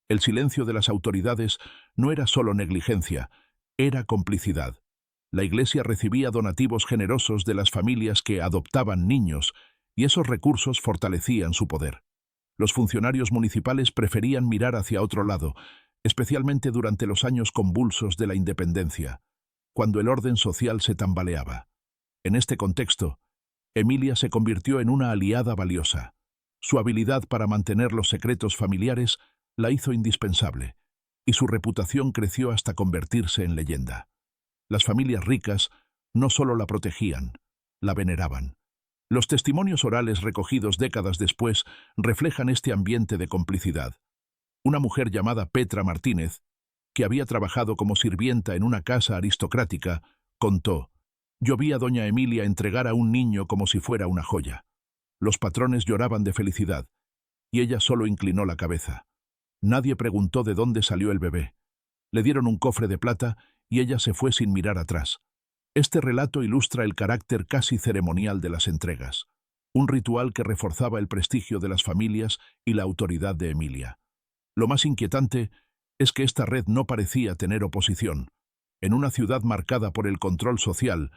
El silencio de las autoridades no era solo negligencia, era complicidad. La Iglesia recibía donativos generosos de las familias que adoptaban niños, y esos recursos fortalecían su poder. Los funcionarios municipales preferían mirar hacia otro lado, especialmente durante los años convulsos de la independencia, cuando el orden social se tambaleaba. En este contexto, Emilia se convirtió en una aliada valiosa. Su habilidad para mantener los secretos familiares la hizo indispensable, y su reputación creció hasta convertirse en leyenda. Las familias ricas no solo la protegían, la veneraban. Los testimonios orales recogidos décadas después reflejan este ambiente de complicidad. Una mujer llamada Petra Martínez, que había trabajado como sirvienta en una casa aristocrática, contó: «Yo vi a doña Emilia entregar a un niño como si fuera una joya. Los patrones lloraban de felicidad, y ella solo inclinó la cabeza. Nadie preguntó de dónde salió el bebé. Le dieron un cofre de plata y ella se fue sin mirar atrás». Este relato ilustra el carácter casi ceremonial de las entregas, un ritual que reforzaba el prestigio de las familias y la autoridad de Emilia. Lo más inquietante es que esta red no parecía tener oposición. En una ciudad marcada por el control social,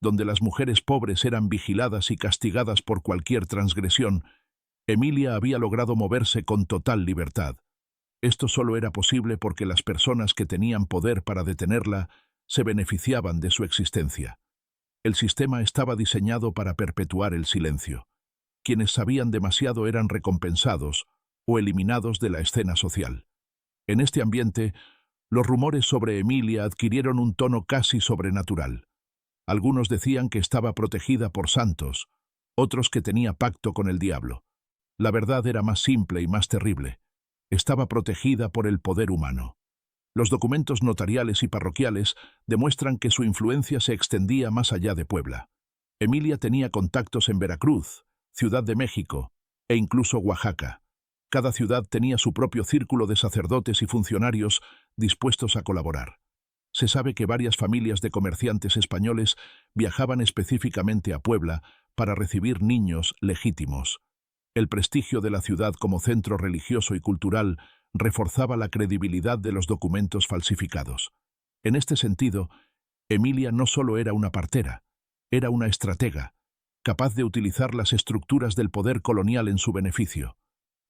donde las mujeres pobres eran vigiladas y castigadas por cualquier transgresión, Emilia había logrado moverse con total libertad. Esto solo era posible porque las personas que tenían poder para detenerla se beneficiaban de su existencia. El sistema estaba diseñado para perpetuar el silencio. Quienes sabían demasiado eran recompensados o eliminados de la escena social. En este ambiente, los rumores sobre Emilia adquirieron un tono casi sobrenatural. Algunos decían que estaba protegida por santos, otros que tenía pacto con el diablo. La verdad era más simple y más terrible. Estaba protegida por el poder humano. Los documentos notariales y parroquiales demuestran que su influencia se extendía más allá de Puebla. Emilia tenía contactos en Veracruz, Ciudad de México e incluso Oaxaca. Cada ciudad tenía su propio círculo de sacerdotes y funcionarios dispuestos a colaborar. Se sabe que varias familias de comerciantes españoles viajaban específicamente a Puebla para recibir niños legítimos. El prestigio de la ciudad como centro religioso y cultural reforzaba la credibilidad de los documentos falsificados. En este sentido, Emilia no solo era una partera, era una estratega, capaz de utilizar las estructuras del poder colonial en su beneficio.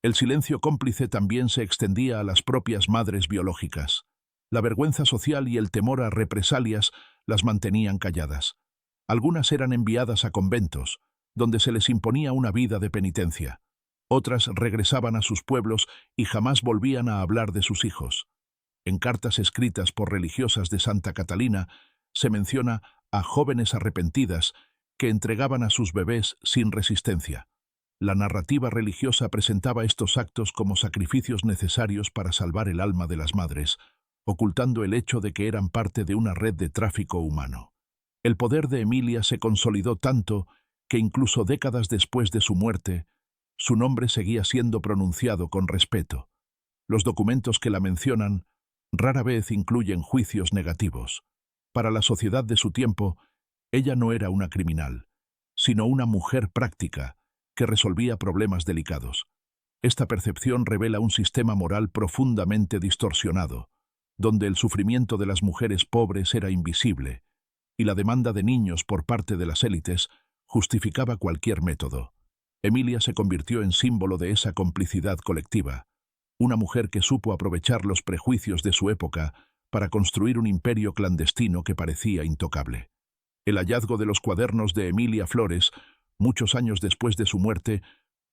El silencio cómplice también se extendía a las propias madres biológicas. La vergüenza social y el temor a represalias las mantenían calladas. Algunas eran enviadas a conventos, donde se les imponía una vida de penitencia. Otras regresaban a sus pueblos y jamás volvían a hablar de sus hijos. En cartas escritas por religiosas de Santa Catalina se menciona a jóvenes arrepentidas que entregaban a sus bebés sin resistencia. La narrativa religiosa presentaba estos actos como sacrificios necesarios para salvar el alma de las madres, ocultando el hecho de que eran parte de una red de tráfico humano. El poder de Emilia se consolidó tanto que incluso décadas después de su muerte, su nombre seguía siendo pronunciado con respeto. Los documentos que la mencionan rara vez incluyen juicios negativos. Para la sociedad de su tiempo, ella no era una criminal, sino una mujer práctica que resolvía problemas delicados. Esta percepción revela un sistema moral profundamente distorsionado, donde el sufrimiento de las mujeres pobres era invisible y la demanda de niños por parte de las élites justificaba cualquier método. Emilia se convirtió en símbolo de esa complicidad colectiva, una mujer que supo aprovechar los prejuicios de su época para construir un imperio clandestino que parecía intocable. El hallazgo de los cuadernos de Emilia Flores, muchos años después de su muerte,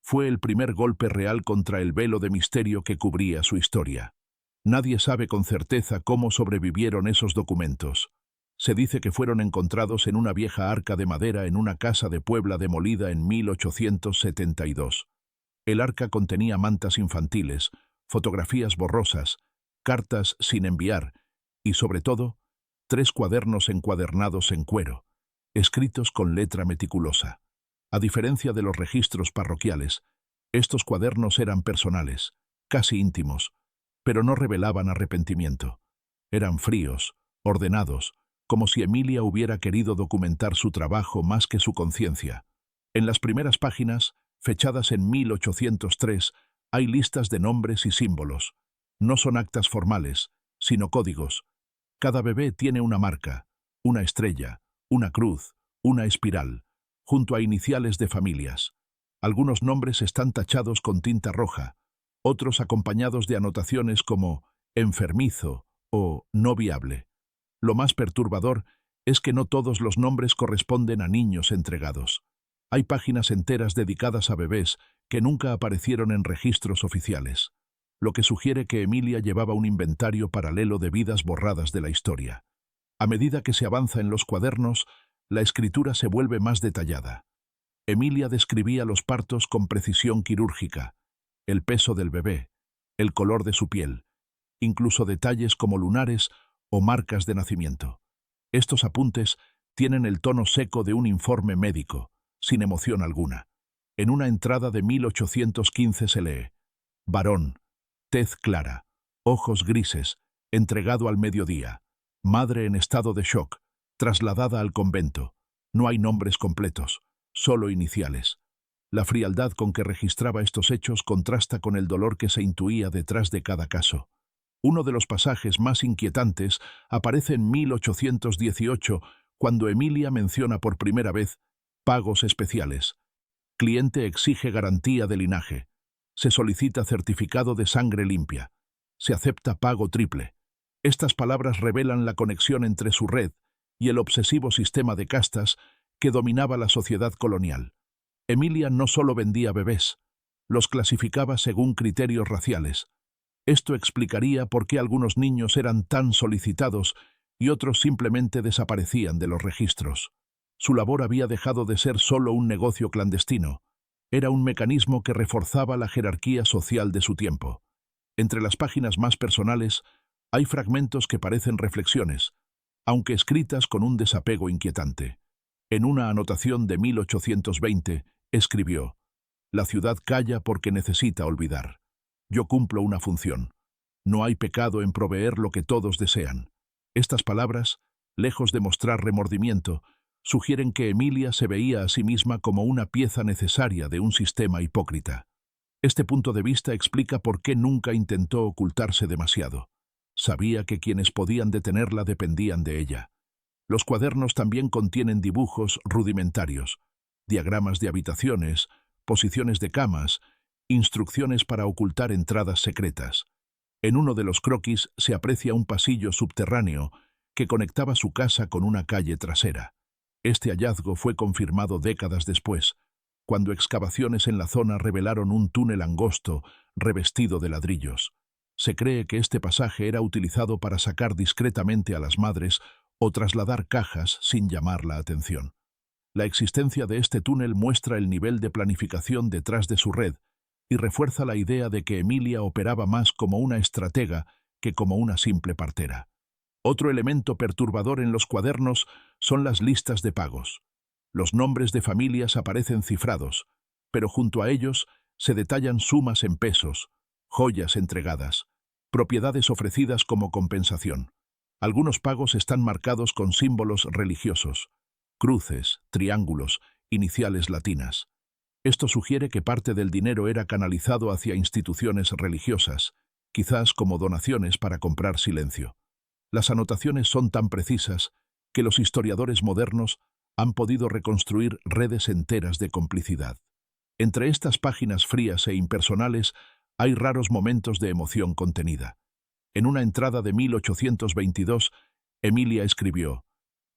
fue el primer golpe real contra el velo de misterio que cubría su historia. Nadie sabe con certeza cómo sobrevivieron esos documentos. Se dice que fueron encontrados en una vieja arca de madera en una casa de Puebla demolida en 1872. El arca contenía mantas infantiles, fotografías borrosas, cartas sin enviar y, sobre todo, 3 cuadernos encuadernados en cuero, escritos con letra meticulosa. A diferencia de los registros parroquiales, estos cuadernos eran personales, casi íntimos, pero no revelaban arrepentimiento. Eran fríos, ordenados, como si Emilia hubiera querido documentar su trabajo más que su conciencia. En las primeras páginas, fechadas en 1803, hay listas de nombres y símbolos. No son actas formales, sino códigos. Cada bebé tiene una marca, una estrella, una cruz, una espiral, junto a iniciales de familias. Algunos nombres están tachados con tinta roja, otros acompañados de anotaciones como enfermizo o no viable. Lo más perturbador es que no todos los nombres corresponden a niños entregados. Hay páginas enteras dedicadas a bebés que nunca aparecieron en registros oficiales, lo que sugiere que Emilia llevaba un inventario paralelo de vidas borradas de la historia. A medida que se avanza en los cuadernos, la escritura se vuelve más detallada. Emilia describía los partos con precisión quirúrgica, el peso del bebé, el color de su piel, incluso detalles como lunares o marcas de nacimiento. Estos apuntes tienen el tono seco de un informe médico, sin emoción alguna. En una entrada de 1815 se lee: varón, tez clara, ojos grises, entregado al mediodía, madre en estado de shock, trasladada al convento. No hay nombres completos, solo iniciales. La frialdad con que registraba estos hechos contrasta con el dolor que se intuía detrás de cada caso. Uno de los pasajes más inquietantes aparece en 1818, cuando Emilia menciona por primera vez pagos especiales. Cliente exige garantía de linaje. Se solicita certificado de sangre limpia. Se acepta pago triple. Estas palabras revelan la conexión entre su red y el obsesivo sistema de castas que dominaba la sociedad colonial. Emilia no solo vendía bebés, los clasificaba según criterios raciales. Esto explicaría por qué algunos niños eran tan solicitados y otros simplemente desaparecían de los registros. Su labor había dejado de ser solo un negocio clandestino. Era un mecanismo que reforzaba la jerarquía social de su tiempo. Entre las páginas más personales hay fragmentos que parecen reflexiones, aunque escritas con un desapego inquietante. En una anotación de 1820, escribió: «La ciudad calla porque necesita olvidar. Yo cumplo una función. No hay pecado en proveer lo que todos desean». Estas palabras, lejos de mostrar remordimiento, sugieren que Emilia se veía a sí misma como una pieza necesaria de un sistema hipócrita. Este punto de vista explica por qué nunca intentó ocultarse demasiado. Sabía que quienes podían detenerla dependían de ella. Los cuadernos también contienen dibujos rudimentarios, diagramas de habitaciones, posiciones de camas, instrucciones para ocultar entradas secretas. En uno de los croquis se aprecia un pasillo subterráneo que conectaba su casa con una calle trasera. Este hallazgo fue confirmado décadas después, cuando excavaciones en la zona revelaron un túnel angosto revestido de ladrillos. Se cree que este pasaje era utilizado para sacar discretamente a las madres o trasladar cajas sin llamar la atención. La existencia de este túnel muestra el nivel de planificación detrás de su red y refuerza la idea de que Emilia operaba más como una estratega que como una simple partera. Otro elemento perturbador en los cuadernos son las listas de pagos. Los nombres de familias aparecen cifrados, pero junto a ellos se detallan sumas en pesos, joyas entregadas, propiedades ofrecidas como compensación. Algunos pagos están marcados con símbolos religiosos, cruces, triángulos, iniciales latinas. Esto sugiere que parte del dinero era canalizado hacia instituciones religiosas, quizás como donaciones para comprar silencio. Las anotaciones son tan precisas que los historiadores modernos han podido reconstruir redes enteras de complicidad. Entre estas páginas frías e impersonales hay raros momentos de emoción contenida. En una entrada de 1822, Emilia escribió: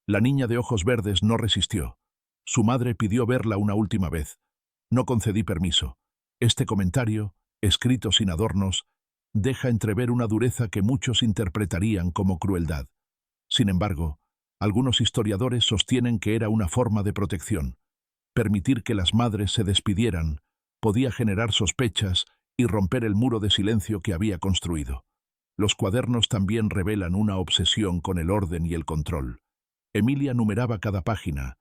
«La niña de ojos verdes no resistió. Su madre pidió verla una última vez. No concedí permiso». Este comentario, escrito sin adornos, deja entrever una dureza que muchos interpretarían como crueldad. Sin embargo, algunos historiadores sostienen que era una forma de protección. Permitir que las madres se despidieran podía generar sospechas y romper el muro de silencio que había construido. Los cuadernos también revelan una obsesión con el orden y el control. Emilia numeraba cada página,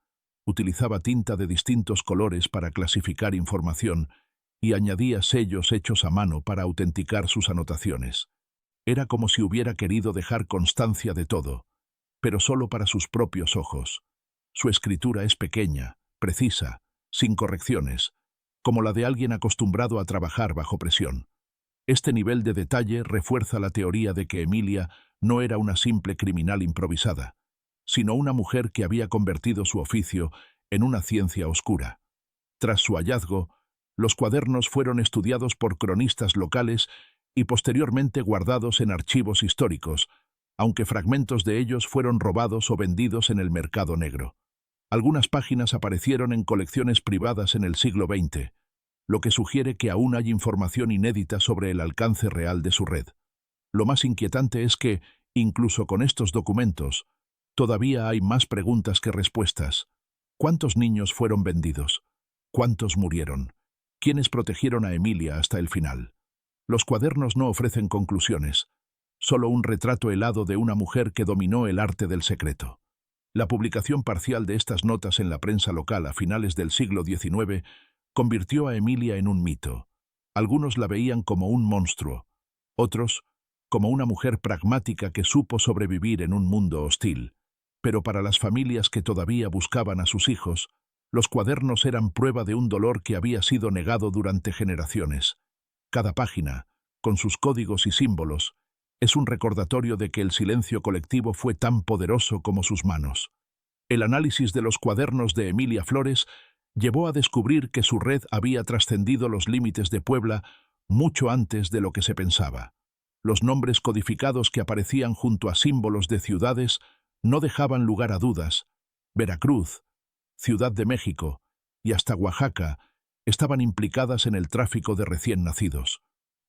utilizaba tinta de distintos colores para clasificar información y añadía sellos hechos a mano para autenticar sus anotaciones. Era como si hubiera querido dejar constancia de todo, pero solo para sus propios ojos. Su escritura es pequeña, precisa, sin correcciones, como la de alguien acostumbrado a trabajar bajo presión. Este nivel de detalle refuerza la teoría de que Emilia no era una simple criminal improvisada, sino una mujer que había convertido su oficio en una ciencia oscura. Tras su hallazgo, los cuadernos fueron estudiados por cronistas locales y posteriormente guardados en archivos históricos, aunque fragmentos de ellos fueron robados o vendidos en el mercado negro. Algunas páginas aparecieron en colecciones privadas en el siglo XX, lo que sugiere que aún hay información inédita sobre el alcance real de su red. Lo más inquietante es que, incluso con estos documentos, todavía hay más preguntas que respuestas. ¿Cuántos niños fueron vendidos? ¿Cuántos murieron? ¿Quiénes protegieron a Emilia hasta el final? Los cuadernos no ofrecen conclusiones, solo un retrato helado de una mujer que dominó el arte del secreto. La publicación parcial de estas notas en la prensa local a finales del siglo XIX convirtió a Emilia en un mito. Algunos la veían como un monstruo, otros como una mujer pragmática que supo sobrevivir en un mundo hostil. Pero para las familias que todavía buscaban a sus hijos, los cuadernos eran prueba de un dolor que había sido negado durante generaciones. Cada página, con sus códigos y símbolos, es un recordatorio de que el silencio colectivo fue tan poderoso como sus manos. El análisis de los cuadernos de Emilia Flores llevó a descubrir que su red había trascendido los límites de Puebla mucho antes de lo que se pensaba. Los nombres codificados que aparecían junto a símbolos de ciudades no dejaban lugar a dudas. Veracruz, Ciudad de México y hasta Oaxaca estaban implicadas en el tráfico de recién nacidos.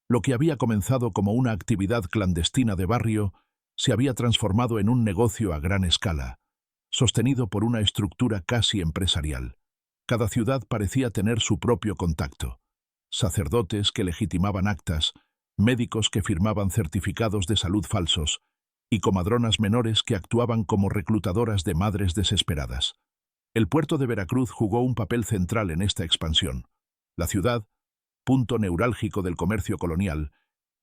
Lo que había comenzado como una actividad clandestina de barrio se había transformado en un negocio a gran escala, sostenido por una estructura casi empresarial. Cada ciudad parecía tener su propio contacto. Sacerdotes que legitimaban actas, médicos que firmaban certificados de salud falsos y comadronas menores que actuaban como reclutadoras de madres desesperadas. El puerto de Veracruz jugó un papel central en esta expansión. La ciudad, punto neurálgico del comercio colonial,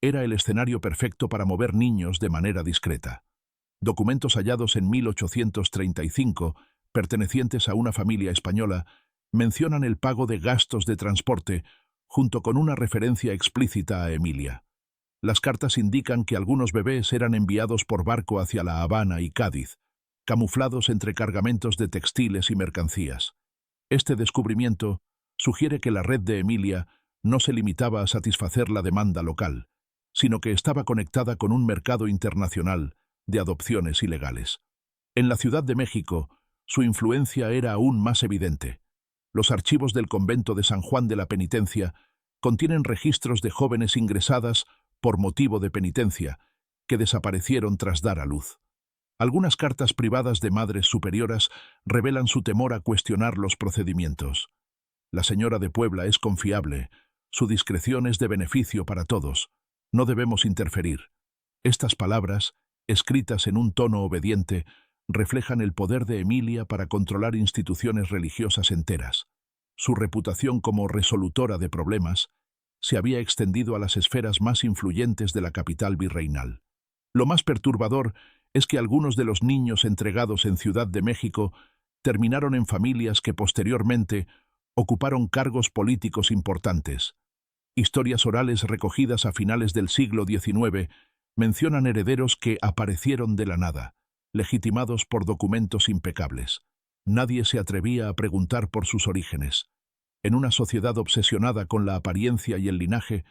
era el escenario perfecto para mover niños de manera discreta. Documentos hallados en 1835, pertenecientes a una familia española, mencionan el pago de gastos de transporte, junto con una referencia explícita a Emilia. Las cartas indican que algunos bebés eran enviados por barco hacia La Habana y Cádiz, camuflados entre cargamentos de textiles y mercancías. Este descubrimiento sugiere que la red de Emilia no se limitaba a satisfacer la demanda local, sino que estaba conectada con un mercado internacional de adopciones ilegales. En la Ciudad de México, su influencia era aún más evidente. Los archivos del convento de San Juan de la Penitencia contienen registros de jóvenes ingresadas por motivo de penitencia, que desaparecieron tras dar a luz. Algunas cartas privadas de madres superioras revelan su temor a cuestionar los procedimientos. La señora de Puebla es confiable, su discreción es de beneficio para todos, no debemos interferir. Estas palabras, escritas en un tono obediente, reflejan el poder de Emilia para controlar instituciones religiosas enteras. Su reputación como resolutora de problemas se había extendido a las esferas más influyentes de la capital virreinal. Lo más perturbador es que algunos de los niños entregados en Ciudad de México terminaron en familias que posteriormente ocuparon cargos políticos importantes. Historias orales recogidas a finales del siglo XIX mencionan herederos que aparecieron de la nada, legitimados por documentos impecables. Nadie se atrevía a preguntar por sus orígenes. En una sociedad obsesionada con la apariencia y el linaje,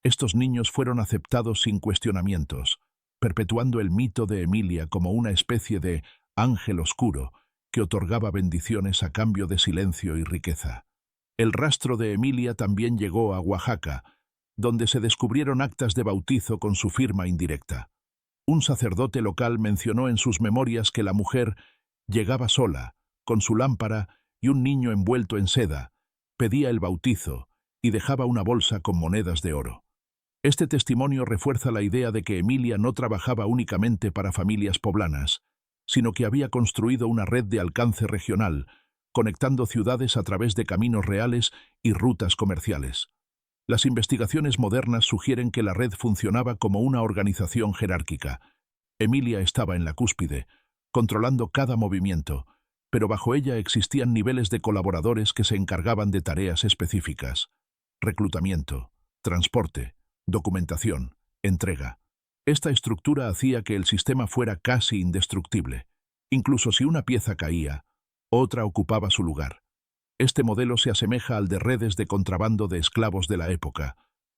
estos niños fueron aceptados sin cuestionamientos, perpetuando el mito de Emilia como una especie de ángel oscuro que otorgaba bendiciones a cambio de silencio y riqueza. El rastro de Emilia también llegó a Oaxaca, donde se descubrieron actas de bautizo con su firma indirecta. Un sacerdote local mencionó en sus memorias que la mujer llegaba sola, con su lámpara y un niño envuelto en seda, pedía el bautizo y dejaba una bolsa con monedas de oro. Este testimonio refuerza la idea de que Emilia no trabajaba únicamente para familias poblanas, sino que había construido una red de alcance regional, conectando ciudades a través de caminos reales y rutas comerciales. Las investigaciones modernas sugieren que la red funcionaba como una organización jerárquica. Emilia estaba en la cúspide, controlando cada movimiento, pero bajo ella existían niveles de colaboradores que se encargaban de tareas específicas: reclutamiento, transporte, documentación, entrega. Esta estructura hacía que el sistema fuera casi indestructible. Incluso si una pieza caía, otra ocupaba su lugar. Este modelo se asemeja al de redes de contrabando de esclavos de la época,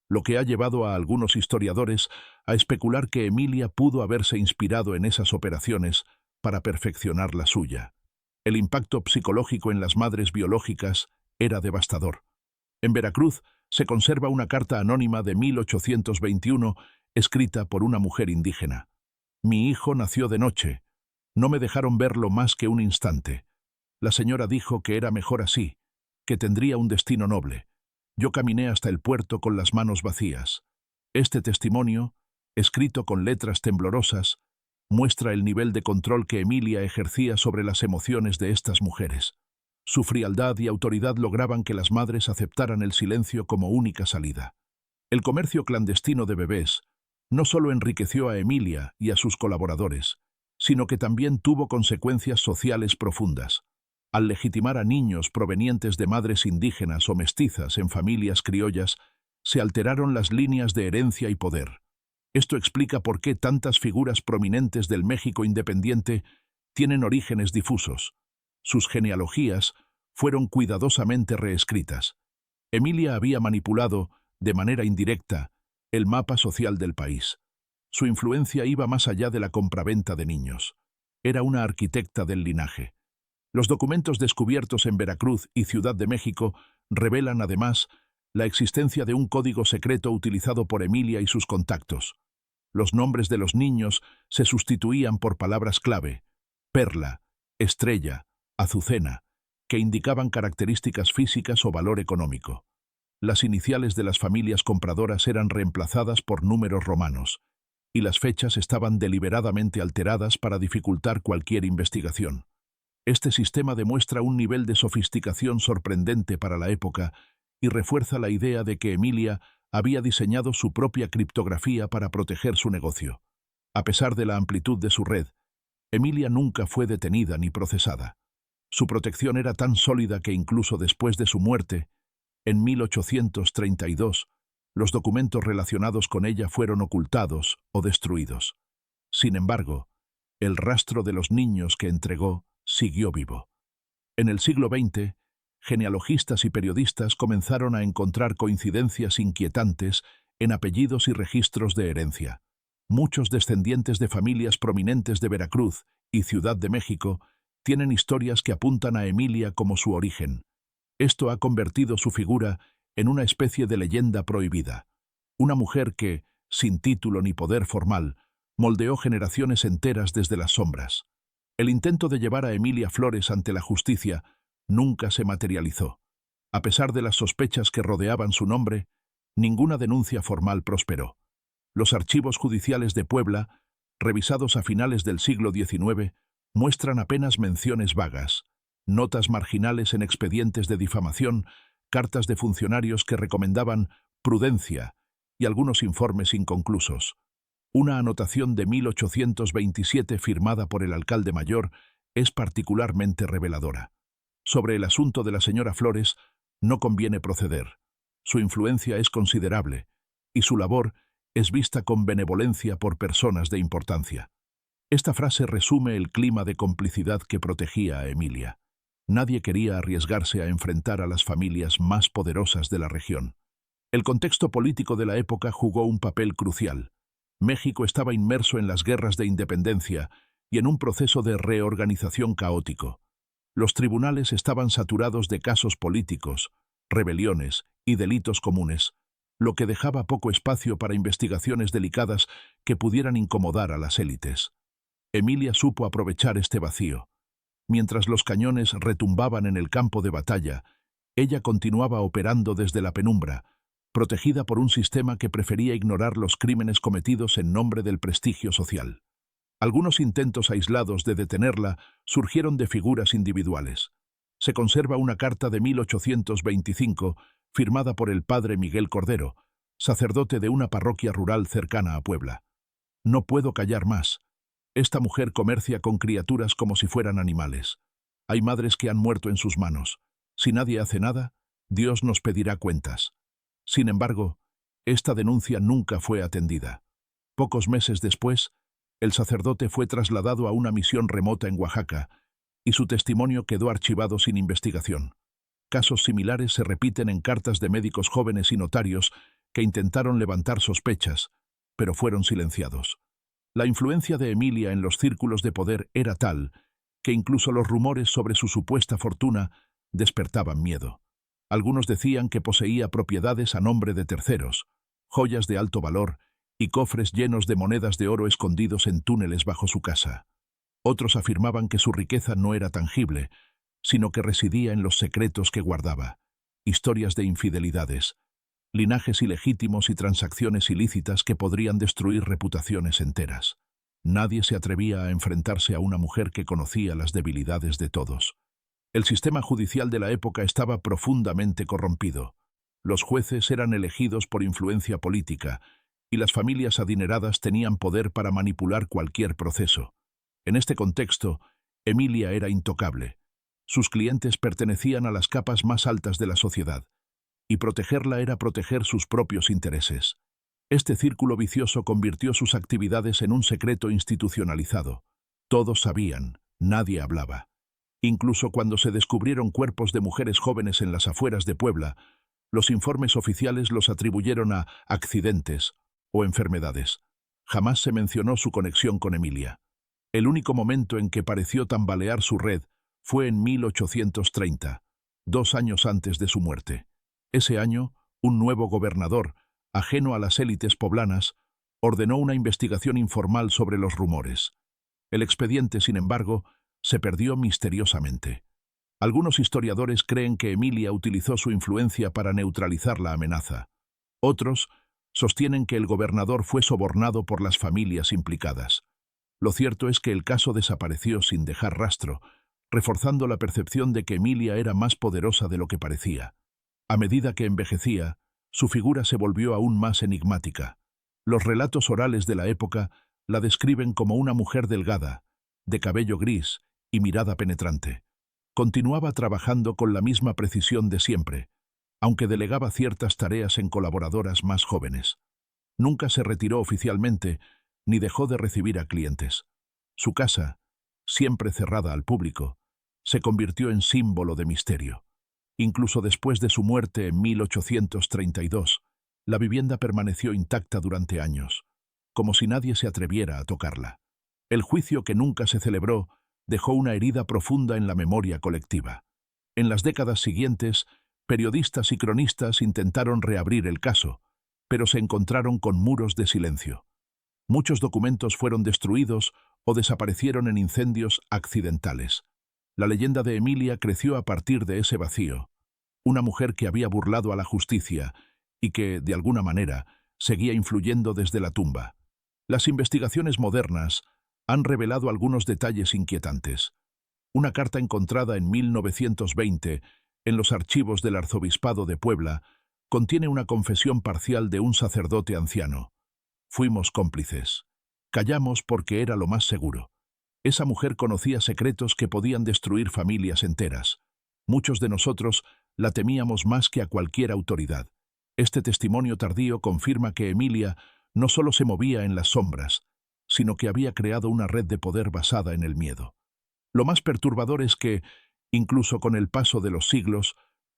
lo que ha llevado a algunos historiadores a especular que Emilia pudo haberse inspirado en esas operaciones para perfeccionar la suya. El impacto psicológico en las madres biológicas era devastador. En Veracruz se conserva una carta anónima de 1821 escrita por una mujer indígena. Mi hijo nació de noche. No me dejaron verlo más que un instante. La señora dijo que era mejor así, que tendría un destino noble. Yo caminé hasta el puerto con las manos vacías. Este testimonio, escrito con letras temblorosas, muestra el nivel de control que Emilia ejercía sobre las emociones de estas mujeres. Su frialdad y autoridad lograban que las madres aceptaran el silencio como única salida. El comercio clandestino de bebés no solo enriqueció a Emilia y a sus colaboradores, sino que también tuvo consecuencias sociales profundas. Al legitimar a niños provenientes de madres indígenas o mestizas en familias criollas, se alteraron las líneas de herencia y poder. Esto explica por qué tantas figuras prominentes del México independiente tienen orígenes difusos. Sus genealogías fueron cuidadosamente reescritas. Emilia había manipulado, de manera indirecta, el mapa social del país. Su influencia iba más allá de la compraventa de niños. Era una arquitecta del linaje. Los documentos descubiertos en Veracruz y Ciudad de México revelan, además, la existencia de un código secreto utilizado por Emilia y sus contactos. Los nombres de los niños se sustituían por palabras clave: Perla, Estrella, Azucena, que indicaban características físicas o valor económico. Las iniciales de las familias compradoras eran reemplazadas por números romanos, y las fechas estaban deliberadamente alteradas para dificultar cualquier investigación. Este sistema demuestra un nivel de sofisticación sorprendente para la época y refuerza la idea de que Emilia había diseñado su propia criptografía para proteger su negocio. A pesar de la amplitud de su red, Emilia nunca fue detenida ni procesada. Su protección era tan sólida que incluso después de su muerte, en 1832, los documentos relacionados con ella fueron ocultados o destruidos. Sin embargo, el rastro de los niños que entregó siguió vivo. En el siglo XX, genealogistas y periodistas comenzaron a encontrar coincidencias inquietantes en apellidos y registros de herencia. Muchos descendientes de familias prominentes de Veracruz y Ciudad de México tienen historias que apuntan a Emilia como su origen. Esto ha convertido su figura en una especie de leyenda prohibida. Una mujer que, sin título ni poder formal, moldeó generaciones enteras desde las sombras. El intento de llevar a Emilia Flores ante la justicia nunca se materializó. A pesar de las sospechas que rodeaban su nombre, ninguna denuncia formal prosperó. Los archivos judiciales de Puebla, revisados a finales del siglo XIX, muestran apenas menciones vagas, notas marginales en expedientes de difamación, cartas de funcionarios que recomendaban prudencia y algunos informes inconclusos. Una anotación de 1827 firmada por el alcalde mayor es particularmente reveladora. Sobre el asunto de la señora Flores no conviene proceder. Su influencia es considerable y su labor es vista con benevolencia por personas de importancia. Esta frase resume el clima de complicidad que protegía a Emilia. Nadie quería arriesgarse a enfrentar a las familias más poderosas de la región. El contexto político de la época jugó un papel crucial. México estaba inmerso en las guerras de independencia y en un proceso de reorganización caótico. Los tribunales estaban saturados de casos políticos, rebeliones y delitos comunes, lo que dejaba poco espacio para investigaciones delicadas que pudieran incomodar a las élites. Emilia supo aprovechar este vacío. Mientras los cañones retumbaban en el campo de batalla, ella continuaba operando desde la penumbra, protegida por un sistema que prefería ignorar los crímenes cometidos en nombre del prestigio social. Algunos intentos aislados de detenerla surgieron de figuras individuales. Se conserva una carta de 1825 firmada por el padre Miguel Cordero, sacerdote de una parroquia rural cercana a Puebla. No puedo callar más. Esta mujer comercia con criaturas como si fueran animales. Hay madres que han muerto en sus manos. Si nadie hace nada, Dios nos pedirá cuentas. Sin embargo, esta denuncia nunca fue atendida. Pocos meses después, el sacerdote fue trasladado a una misión remota en Oaxaca y su testimonio quedó archivado sin investigación. Casos similares se repiten en cartas de médicos jóvenes y notarios que intentaron levantar sospechas, pero fueron silenciados. La influencia de Emilia en los círculos de poder era tal que incluso los rumores sobre su supuesta fortuna despertaban miedo. Algunos decían que poseía propiedades a nombre de terceros, joyas de alto valor y cofres llenos de monedas de oro escondidos en túneles bajo su casa. Otros afirmaban que su riqueza no era tangible, sino que residía en los secretos que guardaba, historias de infidelidades, linajes ilegítimos y transacciones ilícitas que podrían destruir reputaciones enteras. Nadie se atrevía a enfrentarse a una mujer que conocía las debilidades de todos. El sistema judicial de la época estaba profundamente corrompido. Los jueces eran elegidos por influencia política, y las familias adineradas tenían poder para manipular cualquier proceso. En este contexto, Emilia era intocable. Sus clientes pertenecían a las capas más altas de la sociedad, y protegerla era proteger sus propios intereses. Este círculo vicioso convirtió sus actividades en un secreto institucionalizado. Todos sabían, nadie hablaba. Incluso cuando se descubrieron cuerpos de mujeres jóvenes en las afueras de Puebla, los informes oficiales los atribuyeron a accidentes o enfermedades. Jamás se mencionó su conexión con Emilia. El único momento en que pareció tambalear su red fue en 1830, 2 años antes de su muerte. Ese año, un nuevo gobernador, ajeno a las élites poblanas, ordenó una investigación informal sobre los rumores. El expediente, sin embargo, se perdió misteriosamente. Algunos historiadores creen que Emilia utilizó su influencia para neutralizar la amenaza. Otros sostienen que el gobernador fue sobornado por las familias implicadas. Lo cierto es que el caso desapareció sin dejar rastro, reforzando la percepción de que Emilia era más poderosa de lo que parecía. A medida que envejecía, su figura se volvió aún más enigmática. Los relatos orales de la época la describen como una mujer delgada, de cabello gris y mirada penetrante. Continuaba trabajando con la misma precisión de siempre, aunque delegaba ciertas tareas en colaboradoras más jóvenes. Nunca se retiró oficialmente, ni dejó de recibir a clientes. Su casa, siempre cerrada al público, se convirtió en símbolo de misterio. Incluso después de su muerte en 1832, la vivienda permaneció intacta durante años, como si nadie se atreviera a tocarla. El juicio, que nunca se celebró, dejó una herida profunda en la memoria colectiva. En las décadas siguientes, periodistas y cronistas intentaron reabrir el caso, pero se encontraron con muros de silencio. Muchos documentos fueron destruidos o desaparecieron en incendios accidentales. La leyenda de Emilia creció a partir de ese vacío. Una mujer que había burlado a la justicia y que, de alguna manera, seguía influyendo desde la tumba. Las investigaciones modernas han revelado algunos detalles inquietantes. Una carta encontrada en 1920 en los archivos del Arzobispado de Puebla contiene una confesión parcial de un sacerdote anciano. Fuimos cómplices. Callamos porque era lo más seguro. Esa mujer conocía secretos que podían destruir familias enteras. Muchos de nosotros la temíamos más que a cualquier autoridad. Este testimonio tardío confirma que Emilia no solo se movía en las sombras, sino que había creado una red de poder basada en el miedo. Lo más perturbador es que, incluso con el paso de los siglos,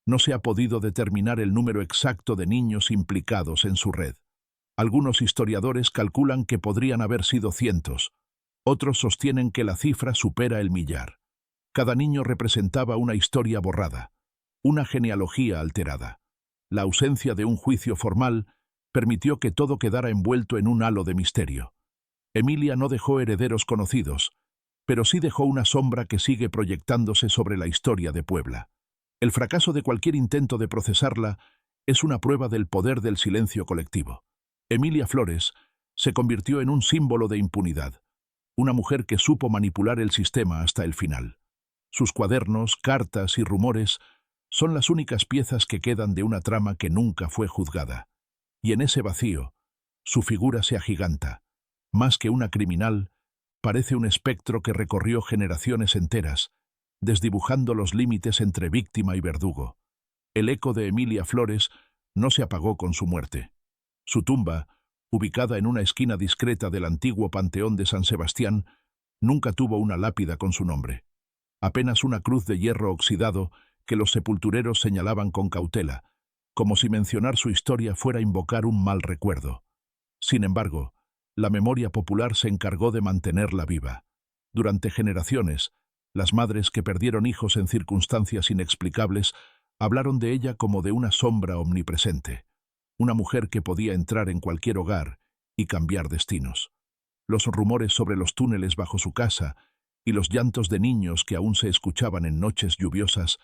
no se ha podido determinar el número exacto de niños implicados en su red. Algunos historiadores calculan que podrían haber sido cientos, otros sostienen que la cifra supera el millar. Cada niño representaba una historia borrada, una genealogía alterada. La ausencia de un juicio formal permitió que todo quedara envuelto en un halo de misterio. Emilia no dejó herederos conocidos, pero sí dejó una sombra que sigue proyectándose sobre la historia de Puebla. El fracaso de cualquier intento de procesarla es una prueba del poder del silencio colectivo. Emilia Flores se convirtió en un símbolo de impunidad, una mujer que supo manipular el sistema hasta el final. Sus cuadernos, cartas y rumores son las únicas piezas que quedan de una trama que nunca fue juzgada. Y en ese vacío, su figura se agiganta. Más que una criminal, parece un espectro que recorrió generaciones enteras, desdibujando los límites entre víctima y verdugo. El eco de Emilia Flores no se apagó con su muerte. Su tumba, ubicada en una esquina discreta del antiguo Panteón de San Sebastián, nunca tuvo una lápida con su nombre. Apenas una cruz de hierro oxidado que los sepultureros señalaban con cautela, como si mencionar su historia fuera invocar un mal recuerdo. Sin embargo, la memoria popular se encargó de mantenerla viva. Durante generaciones, las madres que perdieron hijos en circunstancias inexplicables hablaron de ella como de una sombra omnipresente, una mujer que podía entrar en cualquier hogar y cambiar destinos. Los rumores sobre los túneles bajo su casa y los llantos de niños que aún se escuchaban en noches lluviosas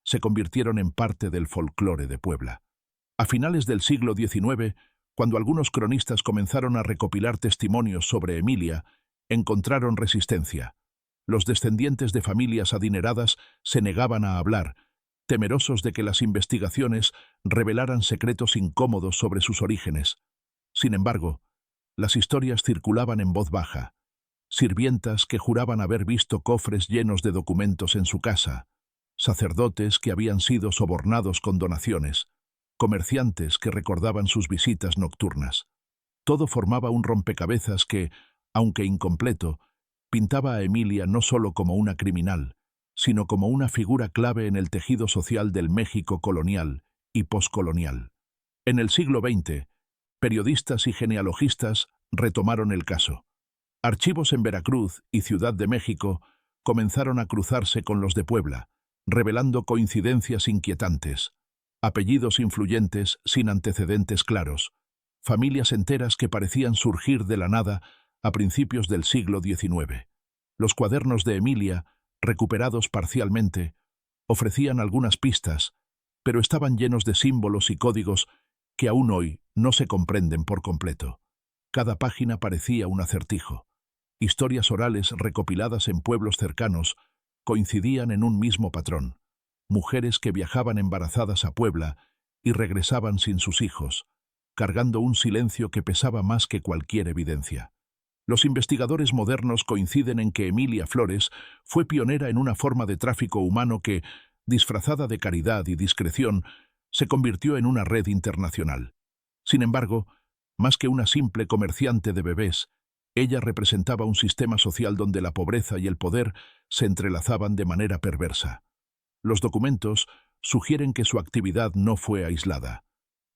se convirtieron en parte del folclore de Puebla. A finales del siglo XIX, cuando algunos cronistas comenzaron a recopilar testimonios sobre Emilia, encontraron resistencia. Los descendientes de familias adineradas se negaban a hablar, temerosos de que las investigaciones revelaran secretos incómodos sobre sus orígenes. Sin embargo, las historias circulaban en voz baja. Sirvientas que juraban haber visto cofres llenos de documentos en su casa, sacerdotes que habían sido sobornados con donaciones, comerciantes que recordaban sus visitas nocturnas. Todo formaba un rompecabezas que, aunque incompleto, pintaba a Emilia no solo como una criminal, sino como una figura clave en el tejido social del México colonial y poscolonial. En el siglo XX, periodistas y genealogistas retomaron el caso. Archivos en Veracruz y Ciudad de México comenzaron a cruzarse con los de Puebla, revelando coincidencias inquietantes, apellidos influyentes sin antecedentes claros, familias enteras que parecían surgir de la nada a principios del siglo XIX. Los cuadernos de Emilia, recuperados parcialmente, ofrecían algunas pistas, pero estaban llenos de símbolos y códigos que aún hoy no se comprenden por completo. Cada página parecía un acertijo. Historias orales recopiladas en pueblos cercanos coincidían en un mismo patrón. Mujeres que viajaban embarazadas a Puebla y regresaban sin sus hijos, cargando un silencio que pesaba más que cualquier evidencia. Los investigadores modernos coinciden en que Emilia Flores fue pionera en una forma de tráfico humano que, disfrazada de caridad y discreción, se convirtió en una red internacional. Sin embargo, más que una simple comerciante de bebés, ella representaba un sistema social donde la pobreza y el poder se entrelazaban de manera perversa. Los documentos sugieren que su actividad no fue aislada.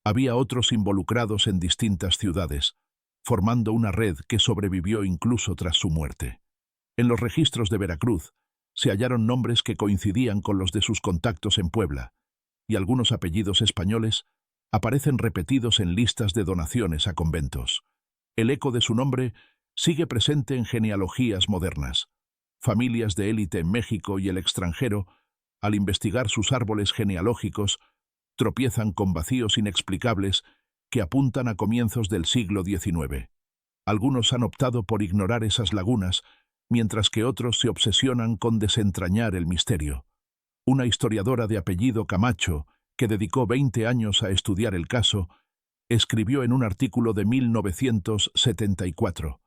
Había otros involucrados en distintas ciudades, formando una red que sobrevivió incluso tras su muerte. En los registros de Veracruz se hallaron nombres que coincidían con los de sus contactos en Puebla, y algunos apellidos españoles aparecen repetidos en listas de donaciones a conventos. El eco de su nombre sigue presente en genealogías modernas. Familias de élite en México y el extranjero, al investigar sus árboles genealógicos, tropiezan con vacíos inexplicables que apuntan a comienzos del siglo XIX. Algunos han optado por ignorar esas lagunas, mientras que otros se obsesionan con desentrañar el misterio. Una historiadora de apellido Camacho, que dedicó 20 años a estudiar el caso, escribió en un artículo de 1974: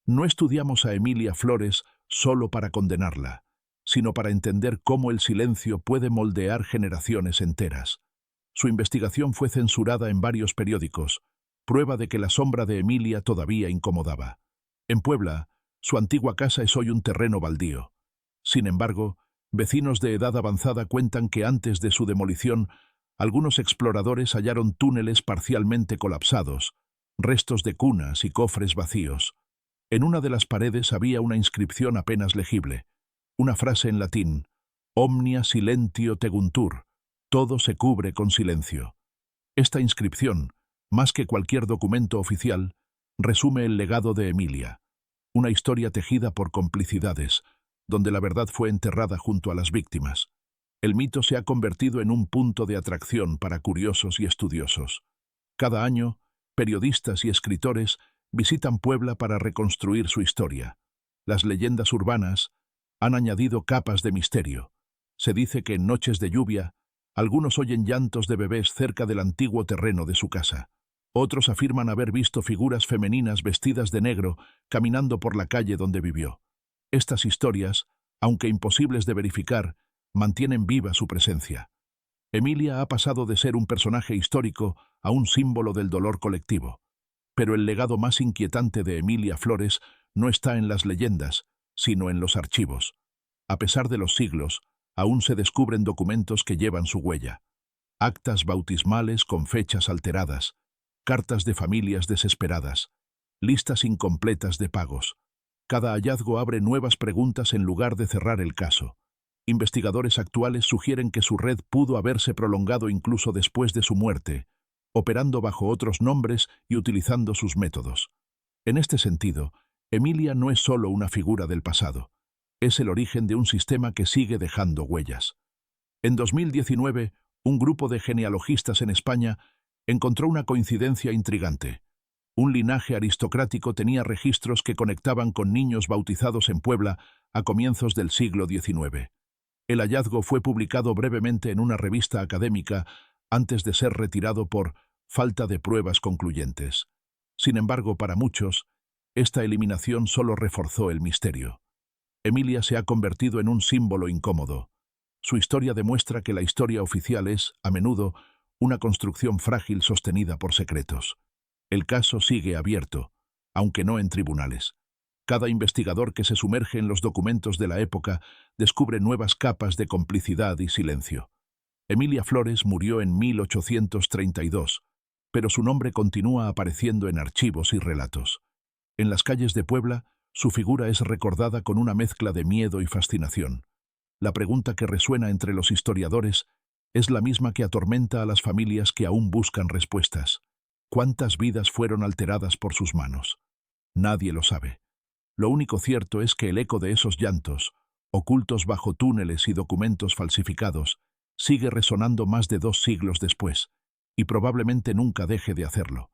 «No estudiamos a Emilia Flores solo para condenarla, sino para entender cómo el silencio puede moldear generaciones enteras». Su investigación fue censurada en varios periódicos, prueba de que la sombra de Emilia todavía incomodaba. En Puebla, su antigua casa es hoy un terreno baldío. Sin embargo, vecinos de edad avanzada cuentan que antes de su demolición, algunos exploradores hallaron túneles parcialmente colapsados, restos de cunas y cofres vacíos. En una de las paredes había una inscripción apenas legible, una frase en latín: «Omnia silentio teguntur», todo se cubre con silencio. Esta inscripción, más que cualquier documento oficial, resume el legado de Emilia, una historia tejida por complicidades, donde la verdad fue enterrada junto a las víctimas. El mito se ha convertido en un punto de atracción para curiosos y estudiosos. Cada año, periodistas y escritores visitan Puebla para reconstruir su historia. Las leyendas urbanas han añadido capas de misterio. Se dice que en noches de lluvia, algunos oyen llantos de bebés cerca del antiguo terreno de su casa. Otros afirman haber visto figuras femeninas vestidas de negro caminando por la calle donde vivió. Estas historias, aunque imposibles de verificar, mantienen viva su presencia. Emilia ha pasado de ser un personaje histórico a un símbolo del dolor colectivo. Pero el legado más inquietante de Emilia Flores no está en las leyendas, sino en los archivos. A pesar de los siglos, aún se descubren documentos que llevan su huella. Actas bautismales con fechas alteradas, cartas de familias desesperadas, listas incompletas de pagos. Cada hallazgo abre nuevas preguntas en lugar de cerrar el caso. Investigadores actuales sugieren que su red pudo haberse prolongado incluso después de su muerte, operando bajo otros nombres y utilizando sus métodos. En este sentido, Emilia no es solo una figura del pasado, es el origen de un sistema que sigue dejando huellas. En 2019, un grupo de genealogistas en España encontró una coincidencia intrigante. Un linaje aristocrático tenía registros que conectaban con niños bautizados en Puebla a comienzos del siglo XIX. El hallazgo fue publicado brevemente en una revista académica antes de ser retirado por falta de pruebas concluyentes. Sin embargo, para muchos, esta eliminación solo reforzó el misterio. Emilia se ha convertido en un símbolo incómodo. Su historia demuestra que la historia oficial es, a menudo, una construcción frágil sostenida por secretos. El caso sigue abierto, aunque no en tribunales. Cada investigador que se sumerge en los documentos de la época descubre nuevas capas de complicidad y silencio. Emilia Flores murió en 1832, pero su nombre continúa apareciendo en archivos y relatos. En las calles de Puebla, su figura es recordada con una mezcla de miedo y fascinación. La pregunta que resuena entre los historiadores es la misma que atormenta a las familias que aún buscan respuestas. ¿Cuántas vidas fueron alteradas por sus manos? Nadie lo sabe. Lo único cierto es que el eco de esos llantos, ocultos bajo túneles y documentos falsificados, sigue resonando más de 2 siglos después, y probablemente nunca deje de hacerlo.